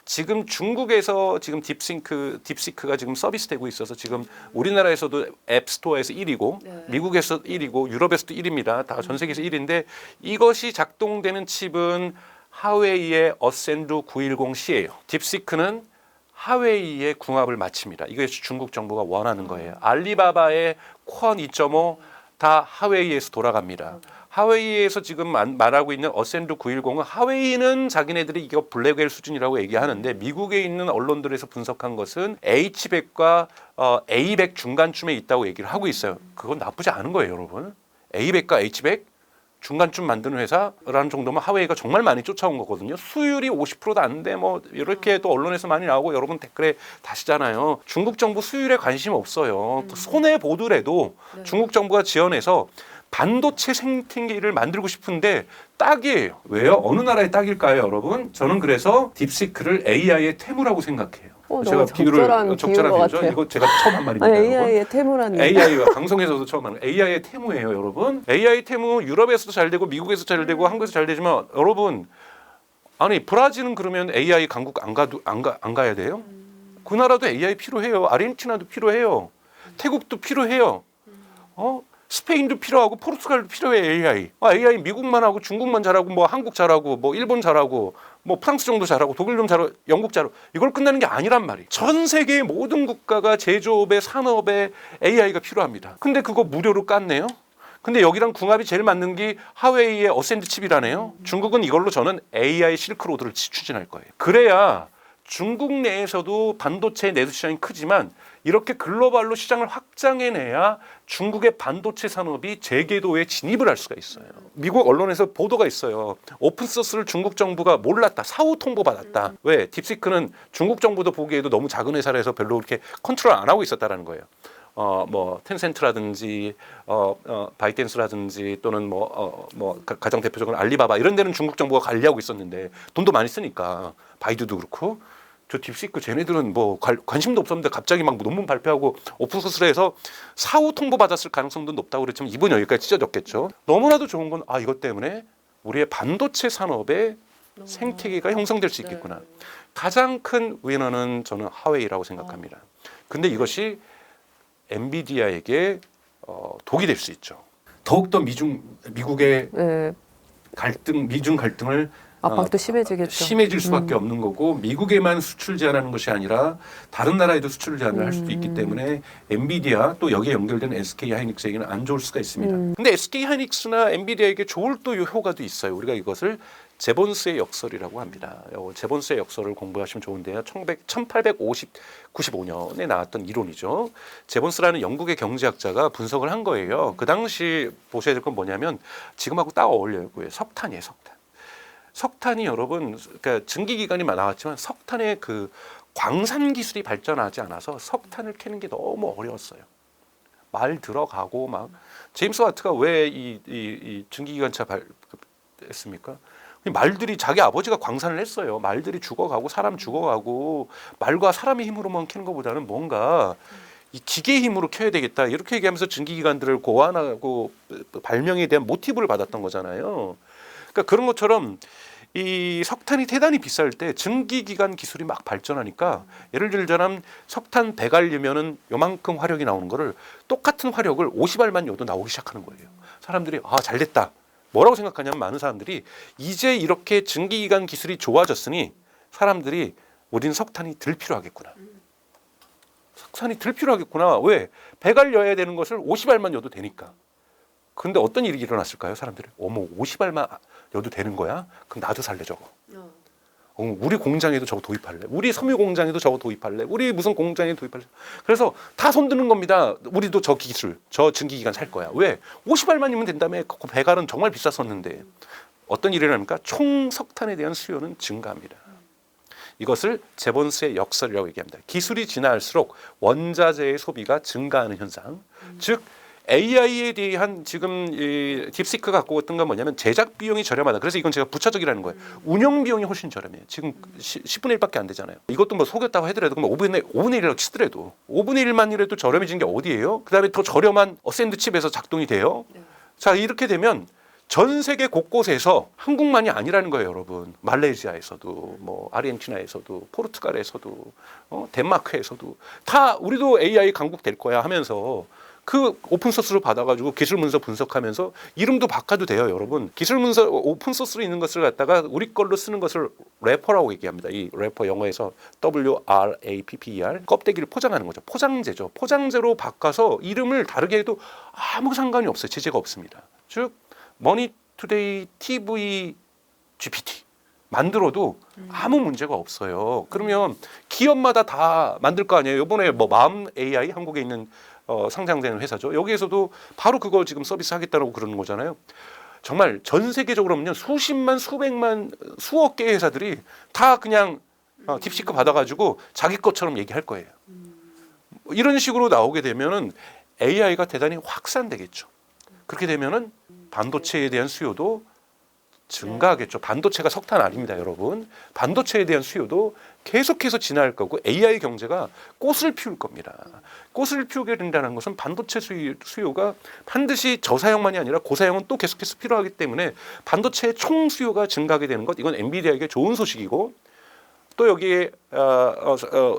지금 중국에서 지금 딥시크가 지금 서비스되고 있어서 지금 우리나라에서도 앱스토어에서 1위고 미국에서 1위고 유럽에서도 1위입니다. 다 전 세계에서 1위인데 이것이 작동되는 칩은 하웨이의 어센드 910C예요. 딥시크는 하웨이의 궁합을 맞춥니다. 이것이 중국 정부가 원하는 거예요. 알리바바의 퀄 2.5 다 하웨이에서 돌아갑니다. 하웨이에서 지금 말하고 있는 어센드 910은 하웨이는 자기네들이 이거 블랙웰 수준이라고 얘기하는데 미국에 있는 언론들에서 분석한 것은 H100과 A100 중간쯤에 있다고 얘기를 하고 있어요. 그건 나쁘지 않은 거예요, 여러분. A100과 H100 중간쯤 만드는 회사라는 정도면 하웨이가 정말 많이 쫓아온 거거든요. 수율이 50%도 안 돼. 뭐 이렇게 또 언론에서 많이 나오고 여러분 댓글에 다시잖아요. 중국 정부 수율에 관심 없어요. 손해 보더라도 중국 정부가 지원해서 반도체 생태계를 만들고 싶은데 딱이에요. 왜요? 어느 나라의 딱일까요, 여러분? 저는 그래서 딥시크를 AI의 태무라고 생각해요. 제가 적절한 적절한 것 비유죠. 같아요. 이거 제가 처음 한 말입니다. 아니, AI의 태무라는 AI가 방송에서도 처음 하는 AI의 태무예요, 여러분. AI 태무 유럽에서도 잘 되고 미국에서 잘 되고 한국에서 잘 되지만 여러분 아니 브라질은 그러면 AI 강국 안 가야 돼요? 그 나라도 AI 필요해요. 아르헨티나도 필요해요. 태국도 필요해요. 스페인도 필요하고 포르투갈도 필요해 AI. AI 미국만 하고 중국만 잘하고 뭐 한국 잘하고 뭐 일본 잘하고 뭐 프랑스 정도 잘하고 독일 좀 잘하고 영국 잘하고 이걸 끝나는 게 아니란 말이에요. 전 세계의 모든 국가가 제조업에 산업에 AI가 필요합니다. 근데 그거 무료로 깠네요. 근데 여기랑 궁합이 제일 맞는 게 하웨이의 어센드 칩이라네요. 중국은 이걸로 저는 AI 실크로드를 추진할 거예요. 그래야 중국 내에서도 반도체 내수 시장이 크지만 이렇게 글로벌로 시장을 확장해내야 중국의 반도체 산업이 재궤도에 진입을 할 수가 있어요. 미국 언론에서 보도가 있어요. 오픈소스를 중국 정부가 몰랐다. 사후 통보받았다. 왜? 딥시크는 중국 정부도 보기에도 너무 작은 회사라서 별로 그렇게 컨트롤 안 하고 있었다라는 거예요. 뭐 텐센트라든지 바이텐스라든지 또는 가장 대표적으로 알리바바 이런 데는 중국 정부가 관리하고 있었는데 돈도 많이 쓰니까 바이두도 그렇고 저 딥시크 쟤네들은 뭐 관심도 없었는데 갑자기 막 논문 발표하고 오픈소스를 해서 사후 통보받았을 가능성도 높다고 그랬지만 이번 여기까지 찢어졌겠죠. 너무나도 좋은 건 이것 때문에 우리의 반도체 산업의 생태계가 형성될 수 있겠구나. 가장 큰 위너는 저는 하웨이라고 생각합니다. 근데 이것이 엔비디아에게 독이 될 수 있죠. 더욱더 미국의 갈등, 미중 갈등을 압박도 심해지겠죠. 심해질 수밖에 없는 거고 미국에만 수출 제한하는 것이 아니라 다른 나라에도 수출 제한을 할 수도 있기 때문에 엔비디아 또 여기에 연결된 SK 하이닉스에게는 안 좋을 수가 있습니다. 근데 SK 하이닉스나 엔비디아에게 좋을 또 효과도 있어요. 우리가 이것을 제본스의 역설이라고 합니다. 제본스의 역설을 공부하시면 좋은데요. 1895년에 나왔던 이론이죠. 제본스라는 영국의 경제학자가 분석을 한 거예요. 그 당시 보셔야 될 건 뭐냐면 지금하고 딱 어울려요. 석탄이에요. 석탄이 여러분, 그러니까 증기기관이 나왔지만 석탄의 그 광산 기술이 발전하지 않아서 석탄을 캐는 게 너무 어려웠어요. 말 들어가고 막 제임스 와트가 왜 이 증기기관차 했습니까? 말들이 자기 아버지가 광산을 했어요. 말들이 죽어가고 사람 죽어가고 말과 사람의 힘으로만 캐는 것보다는 뭔가 이 기계의 힘으로 켜야 되겠다 이렇게 얘기하면서 증기기관들을 고안하고 발명에 대한 모티브를 받았던 거잖아요. 그러니까 그런 것처럼 이 석탄이 대단히 비쌀 때 증기기관 기술이 막 발전하니까 예를 들자면 석탄 100알이면은 요만큼 화력이 나오는 거를 똑같은 화력을 50알만 여도 나오기 시작하는 거예요. 사람들이 잘 됐다. 뭐라고 생각하냐면 많은 사람들이 이제 이렇게 증기기관 기술이 좋아졌으니 사람들이 우린 석탄이 덜 필요하겠구나. 석탄이 덜 필요하겠구나. 왜? 100알 여야 되는 것을 50알만 여도 되니까. 근데 어떤 일이 일어났을까요? 사람들이 어머 50알만 여도 되는 거야? 그럼 나도 살래 저거. 우리 공장에도 저거 도입할래. 우리 섬유 공장에도 저거 도입할래. 우리 무슨 공장에 도입할래. 그래서 다 손드는 겁니다. 우리도 저 기술, 저 증기기관 살 거야. 왜? 50알만이면 된다며. 100알은 정말 비쌌었는데. 어떤 일이 일어납니까? 총 석탄에 대한 수요는 증가합니다. 이것을 제본스의 역설이라고 얘기합니다. 기술이 진화할수록 원자재의 소비가 증가하는 현상. 즉 AI에 대한 지금 이 딥시크 갖고 어떤 건 뭐냐면 제작 비용이 저렴하다. 그래서 이건 제가 부차적이라는 거예요. 운영 비용이 훨씬 저렴해요. 지금 10분의 1밖에 안 되잖아요. 이것도 뭐 속였다고 하더라도 그럼 5분의 1이라고 치더라도 5분의 1만이라도 저렴해진 게 어디예요? 그다음에 더 저렴한 샌드칩에서 작동이 돼요. 자 이렇게 되면 전 세계 곳곳에서 한국만이 아니라는 거예요, 여러분. 말레이시아에서도, 뭐 아르헨티나에서도, 포르투갈에서도, 덴마크에서도 다 우리도 AI 강국 될 거야 하면서. 그 오픈소스로 받아가지고 기술 문서 분석하면서 이름도 바꿔도 돼요, 여러분. 기술 문서 오픈소스로 있는 것을 갖다가 우리 걸로 쓰는 것을 래퍼라고 얘기합니다. 이 래퍼 영어에서 WRAPPER 껍데기를 포장하는 거죠. 포장재죠. 포장재로 바꿔서 이름을 다르게 해도 아무 상관이 없어요. 제재가 없습니다. 즉 머니투데이 TV GPT 만들어도 아무 문제가 없어요. 그러면 기업마다 다 만들 거 아니에요. 이번에 뭐 마음 AI 한국에 있는 상장되는 회사죠. 여기에서도 바로 그거 지금 서비스 하겠다고 그러는 거잖아요. 정말 전 세계적으로 보면 수십만, 수백만, 수억 개의 회사들이 다 그냥 딥시크 받아가지고 자기 것처럼 얘기할 거예요. 이런 식으로 나오게 되면은 AI가 대단히 확산되겠죠. 그렇게 되면은 반도체에 대한 수요도 증가하겠죠. 반도체가 석탄 아닙니다, 여러분. 반도체에 대한 수요도 계속해서 진화할 거고 AI 경제가 꽃을 피울 겁니다. 꽃을 피우게 된다는 것은 반도체 수요가 반드시 저사형만이 아니라 고사형은 또 계속해서 필요하기 때문에 반도체의 총 수요가 증가하게 되는 것, 이건 엔비디아에게 좋은 소식이고 또 여기에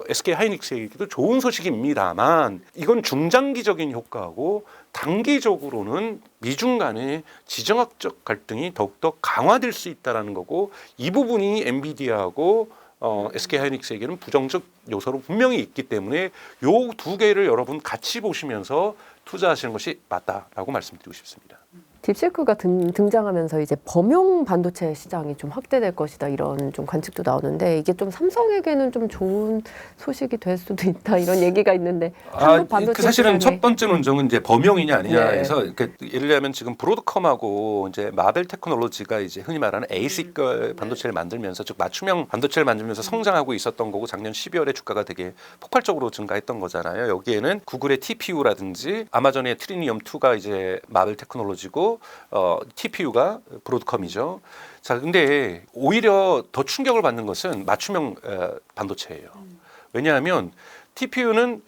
SK 하이닉스에게도 좋은 소식입니다만 이건 중장기적인 효과고 단기적으로는 미중 간의 지정학적 갈등이 더욱더 강화될 수 있다는 거고 이 부분이 엔비디아하고 SK 하이닉스에게는 부정적 요소로 분명히 있기 때문에 요 두 개를 여러분 같이 보시면서 투자하시는 것이 맞다라고 말씀드리고 싶습니다. 딥시크가 등장하면서 이제 범용 반도체 시장이 좀 확대될 것이다 이런 좀 관측도 나오는데 이게 좀 삼성에게는 좀 좋은 소식이 될 수도 있다 이런 얘기가 있는데 한국 반도체 사실은 시장에 첫 번째 논점은 이제 범용이냐 아니냐에서 네. 그러니까 예를 들면 지금 브로드컴하고 이제 마벨 테크놀로지가 이제 흔히 말하는 ASIC 반도체를 만들면서 즉 맞춤형 반도체를 만들면서 성장하고 있었던 거고 작년 12월에 주가가 되게 폭발적으로 증가했던 거잖아요. 여기에는 구글의 TPU라든지 아마존의 트리니엄 2가 이제 마벨 테크놀로지고 TPU가 브로드컴이죠. 자, 근데 오히려 더 충격을 받는 것은 맞춤형 반도체예요. 왜냐하면 TPU는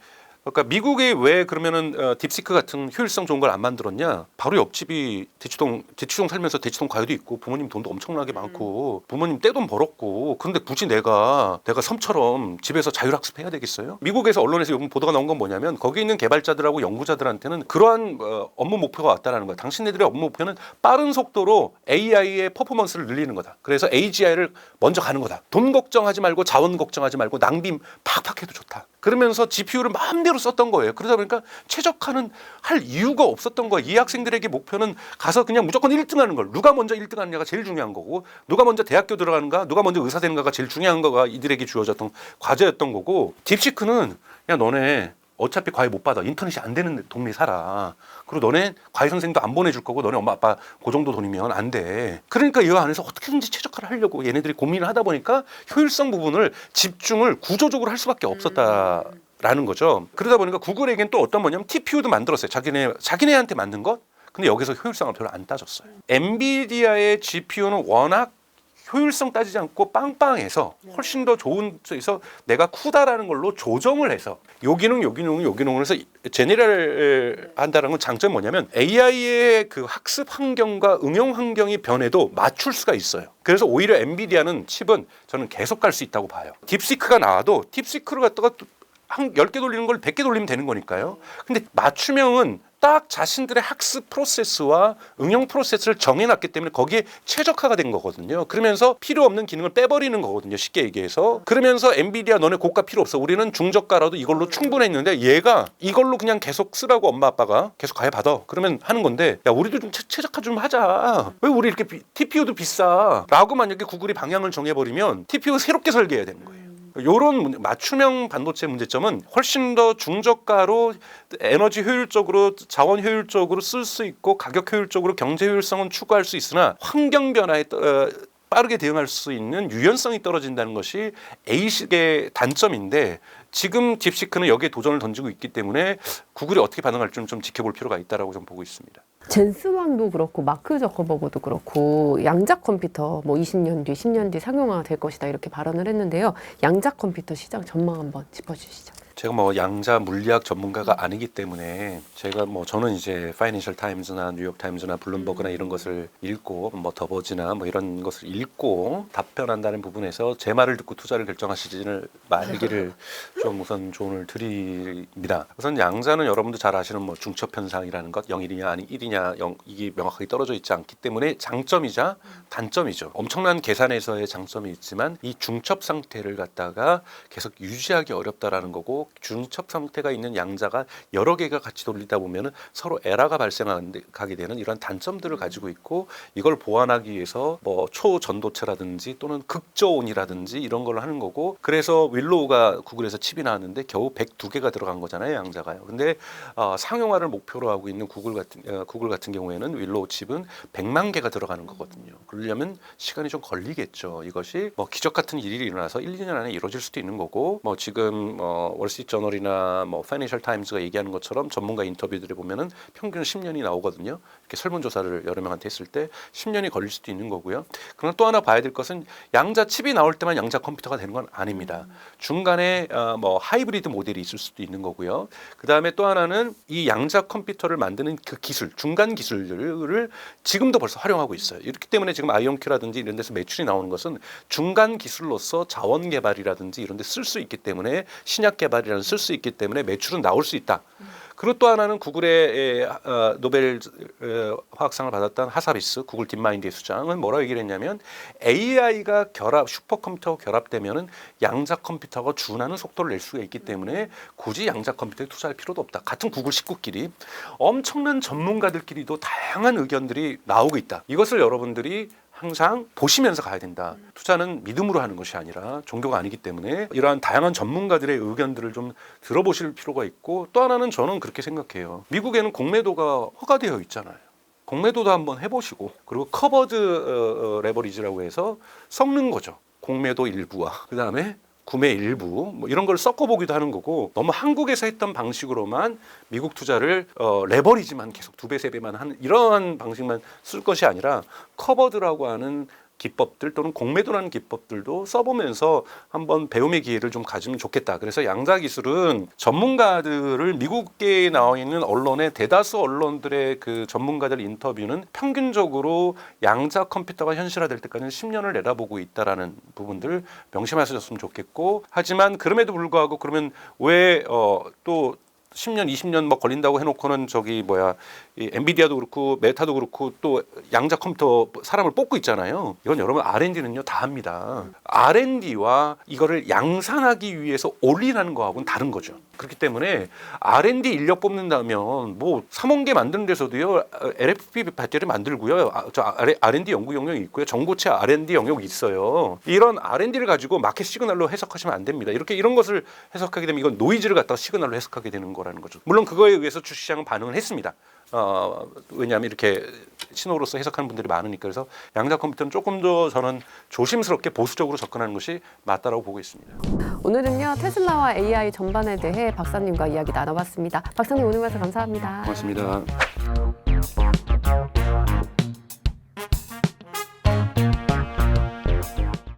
그러니까 미국이 왜 그러면은 딥시크 같은 효율성 좋은 걸 안 만들었냐? 바로 옆집이 대치동 살면서 대치동 가요도 있고 부모님 돈도 엄청나게 많고 부모님 떼돈 벌었고 근데 굳이 내가 섬처럼 집에서 자율학습해야 되겠어요? 미국에서 언론에서 요즘 보도가 나온 건 뭐냐면 거기 있는 개발자들하고 연구자들한테는 그러한 업무 목표가 왔다라는 거야. 당신네들의 업무 목표는 빠른 속도로 AI의 퍼포먼스를 늘리는 거다. 그래서 AGI를 먼저 가는 거다. 돈 걱정하지 말고 자원 걱정하지 말고 낭비 팍팍 해도 좋다. 그러면서 GPU를 마음대로 썼던 거예요. 그러다 보니까 최적화는 할 이유가 없었던 거예요. 이 학생들에게 목표는 가서 그냥 무조건 1등하는 걸. 누가 먼저 1등하느냐가 제일 중요한 거고 누가 먼저 대학교 들어가는가 누가 먼저 의사 되는가가 제일 중요한 거가 이들에게 주어졌던 과제였던 거고 딥시크는 야 너네 어차피 과외 못 받아. 인터넷이 안 되는 동네 살아. 그리고 너네 과외 선생도 안 보내줄 거고 너네 엄마 아빠 그 정도 돈이면 안 돼. 그러니까 이 안에서 어떻게든지 최적화를 하려고 얘네들이 고민을 하다 보니까 효율성 부분을 집중을 구조적으로 할 수밖에 없었다라는 거죠. 그러다 보니까 구글에겐 또 어떤 뭐냐면 TPU도 만들었어요. 자기네한테 만든 것. 근데 여기서 효율성을 별로 안 따졌어요. 엔비디아의 GPU는 워낙 효율성 따지지 않고 빵빵해서 훨씬 더 좋은 쪽에서 내가 크다라는 걸로 조정을 해서 요 기능을 해서 제네럴 한다는 건 장점이 뭐냐면 AI의 그 학습 환경과 응용 환경이 변해도 맞출 수가 있어요. 그래서 오히려 엔비디아는 칩은 저는 계속 갈 수 있다고 봐요. 딥시크가 나와도 딥시크를 갖다가 한 10개 돌리는 걸 100개 돌리면 되는 거니까요. 근데 맞춤형은 딱 자신들의 학습 프로세스와 응용 프로세스를 정해놨기 때문에 거기에 최적화가 된 거거든요. 그러면서 필요 없는 기능을 빼버리는 거거든요. 쉽게 얘기해서. 그러면서 엔비디아 너네 고가 필요 없어. 우리는 중저가라도 이걸로 충분했는데 얘가 이걸로 그냥 계속 쓰라고 엄마 아빠가 계속 가해 받아. 그러면 하는 건데 야 우리도 좀 최적화 좀 하자. 왜 우리 이렇게 TPU도 비싸. 라고 만약에 구글이 방향을 정해버리면 TPU 새롭게 설계해야 되는 거예요. 이런 맞춤형 반도체 문제점은 훨씬 더 중저가로 에너지 효율적으로 자원 효율적으로 쓸 수 있고 가격 효율적으로 경제 효율성은 추구할 수 있으나 환경 변화에 빠르게 대응할 수 있는 유연성이 떨어진다는 것이 A식의 단점인데 지금 딥시크는 여기에 도전을 던지고 있기 때문에 구글이 어떻게 반응할지는 좀 지켜볼 필요가 있다라고 좀 보고 있습니다. 젠슨왕도 그렇고 마크 저커버그도 그렇고 양자 컴퓨터 뭐 20년 뒤, 10년 뒤 상용화 될 것이다 이렇게 발언을 했는데요. 양자 컴퓨터 시장 전망 한번 짚어주시죠. 제가 뭐 양자 물리학 전문가가 아니기 때문에 제가 뭐 저는 이제 파이낸셜 타임즈나 뉴욕 타임즈나 블룸버그나 이런 것을 읽고 뭐 더버지나 뭐 이런 것을 읽고 답변한다는 부분에서 제 말을 듣고 투자를 결정하시지를 말기를 좀 우선 조언을 드립니다. 우선 양자는 여러분도 잘 아시는 뭐 중첩 현상이라는 것 0이냐 아니 1이냐 0 이게 명확하게 떨어져 있지 않기 때문에 장점이자 단점이죠. 엄청난 계산에서의 장점이 있지만 이 중첩 상태를 갖다가 계속 유지하기 어렵다라는 거고 중첩 상태가 있는 양자가 여러 개가 같이 돌리다 보면은 서로 에러가 발생하게 되는 이런 단점들을 가지고 있고 이걸 보완하기 위해서 뭐 초전도체라든지 또는 극저온이라든지 이런 걸 하는 거고 그래서 윌로우가 구글에서 칩이 나왔는데 겨우 102개가 들어간 거잖아요 양자가요. 근데 상용화를 목표로 하고 있는 구글 같은 경우에는 윌로우 칩은 100만 개가 들어가는 거거든요. 그러려면 시간이 좀 걸리겠죠. 이것이 뭐 기적 같은 일이 일어나서 1, 2년 안에 이루어질 수도 있는 거고 뭐 지금 월스트리트저널이나 뭐 파이낸셜 타임즈가 얘기하는 것처럼 전문가 인터뷰들에 보면은 평균 10년이 나오거든요. 이렇게 설문조사를 여러 명한테 했을 때 10년이 걸릴 수도 있는 거고요. 그러나 또 하나 봐야 될 것은 양자 칩이 나올 때만 양자 컴퓨터가 되는 건 아닙니다. 중간에 뭐 하이브리드 모델이 있을 수도 있는 거고요. 그 다음에 또 하나는 이 양자 컴퓨터를 만드는 그 기술, 중간 기술들을 지금도 벌써 활용하고 있어요. 이렇기 때문에 지금 아이온큐라든지 이런 데서 매출이 나오는 것은 중간 기술로서 자원 개발이라든지 이런 데 쓸 수 있기 때문에 신약 개발이라는 쓸 수 있기 때문에 매출은 나올 수 있다. 그리고 또 하나는 구글의 노벨 화학상을 받았던 하사비스 구글 딥마인드의 수장은 뭐라고 얘기를 했냐면 AI가 슈퍼컴퓨터와 결합되면은 양자 컴퓨터가 준하는 속도를 낼 수가 있기 때문에 굳이 양자 컴퓨터에 투자할 필요도 없다. 같은 구글 식구끼리 엄청난 전문가들끼리도 다양한 의견들이 나오고 있다. 이것을 여러분들이 항상 보시면서 가야 된다. 투자는 믿음으로 하는 것이 아니라 종교가 아니기 때문에 이러한 다양한 전문가들의 의견들을 좀 들어보실 필요가 있고 또 하나는 저는 그렇게 생각해요. 미국에는 공매도가 허가되어 있잖아요. 공매도도 한번 해보시고 그리고 커버드 레버리지라고 해서 섞는 거죠. 공매도 일부와 그다음에 구매 일부 뭐 이런 걸 섞어보기도 하는 거고 너무 한국에서 했던 방식으로만 미국 투자를 레버리지만 계속 2배, 3배만 하는 이러한 방식만 쓸 것이 아니라 커버드라고 하는 기법들 또는 공매도라는 기법들도 써보면서 한번 배움의 기회를 좀 가지면 좋겠다. 그래서 양자 기술은 전문가들을 미국에 나와 있는 언론의 대다수 언론들의 그 전문가들 인터뷰는 평균적으로 양자 컴퓨터가 현실화될 때까지는 10년을 내다보고 있다라는 부분들 명심하셨으면 좋겠고, 하지만 그럼에도 불구하고 그러면 왜 또 10년, 20년 뭐 걸린다고 해놓고는 이 엔비디아도 그렇고 메타도 그렇고 또 양자 컴퓨터 사람을 뽑고 있잖아요. 이건 여러분 R&D는요 다 합니다. R&D와 이거를 양산하기 위해서 올인하는 거하고는 다른 거죠. 그렇기 때문에 R&D 인력 뽑는다면 뭐 3원계 만드는 데서도요 LFP 배터리 만들고요. R&D 연구 영역이 있고요. 전고체 R&D 영역이 있어요. 이런 R&D를 가지고 마켓 시그널로 해석하시면 안 됩니다. 이런 것을 해석하게 되면 이건 노이즈를 갖다가 시그널로 해석하게 되는 거라는 거죠. 물론 그거에 의해서 주식시장은 반응을 했습니다. 왜냐하면 이렇게 신호로서 해석하는 분들이 많으니까. 그래서 양자 컴퓨터는 조금 더 저는 조심스럽게 보수적으로 접근하는 것이 맞다라고 보고 있습니다. 오늘은요 테슬라와 AI 전반에 대해 박사님과 이야기 나눠봤습니다. 박사님 오늘 말씀 감사합니다. 고맙습니다.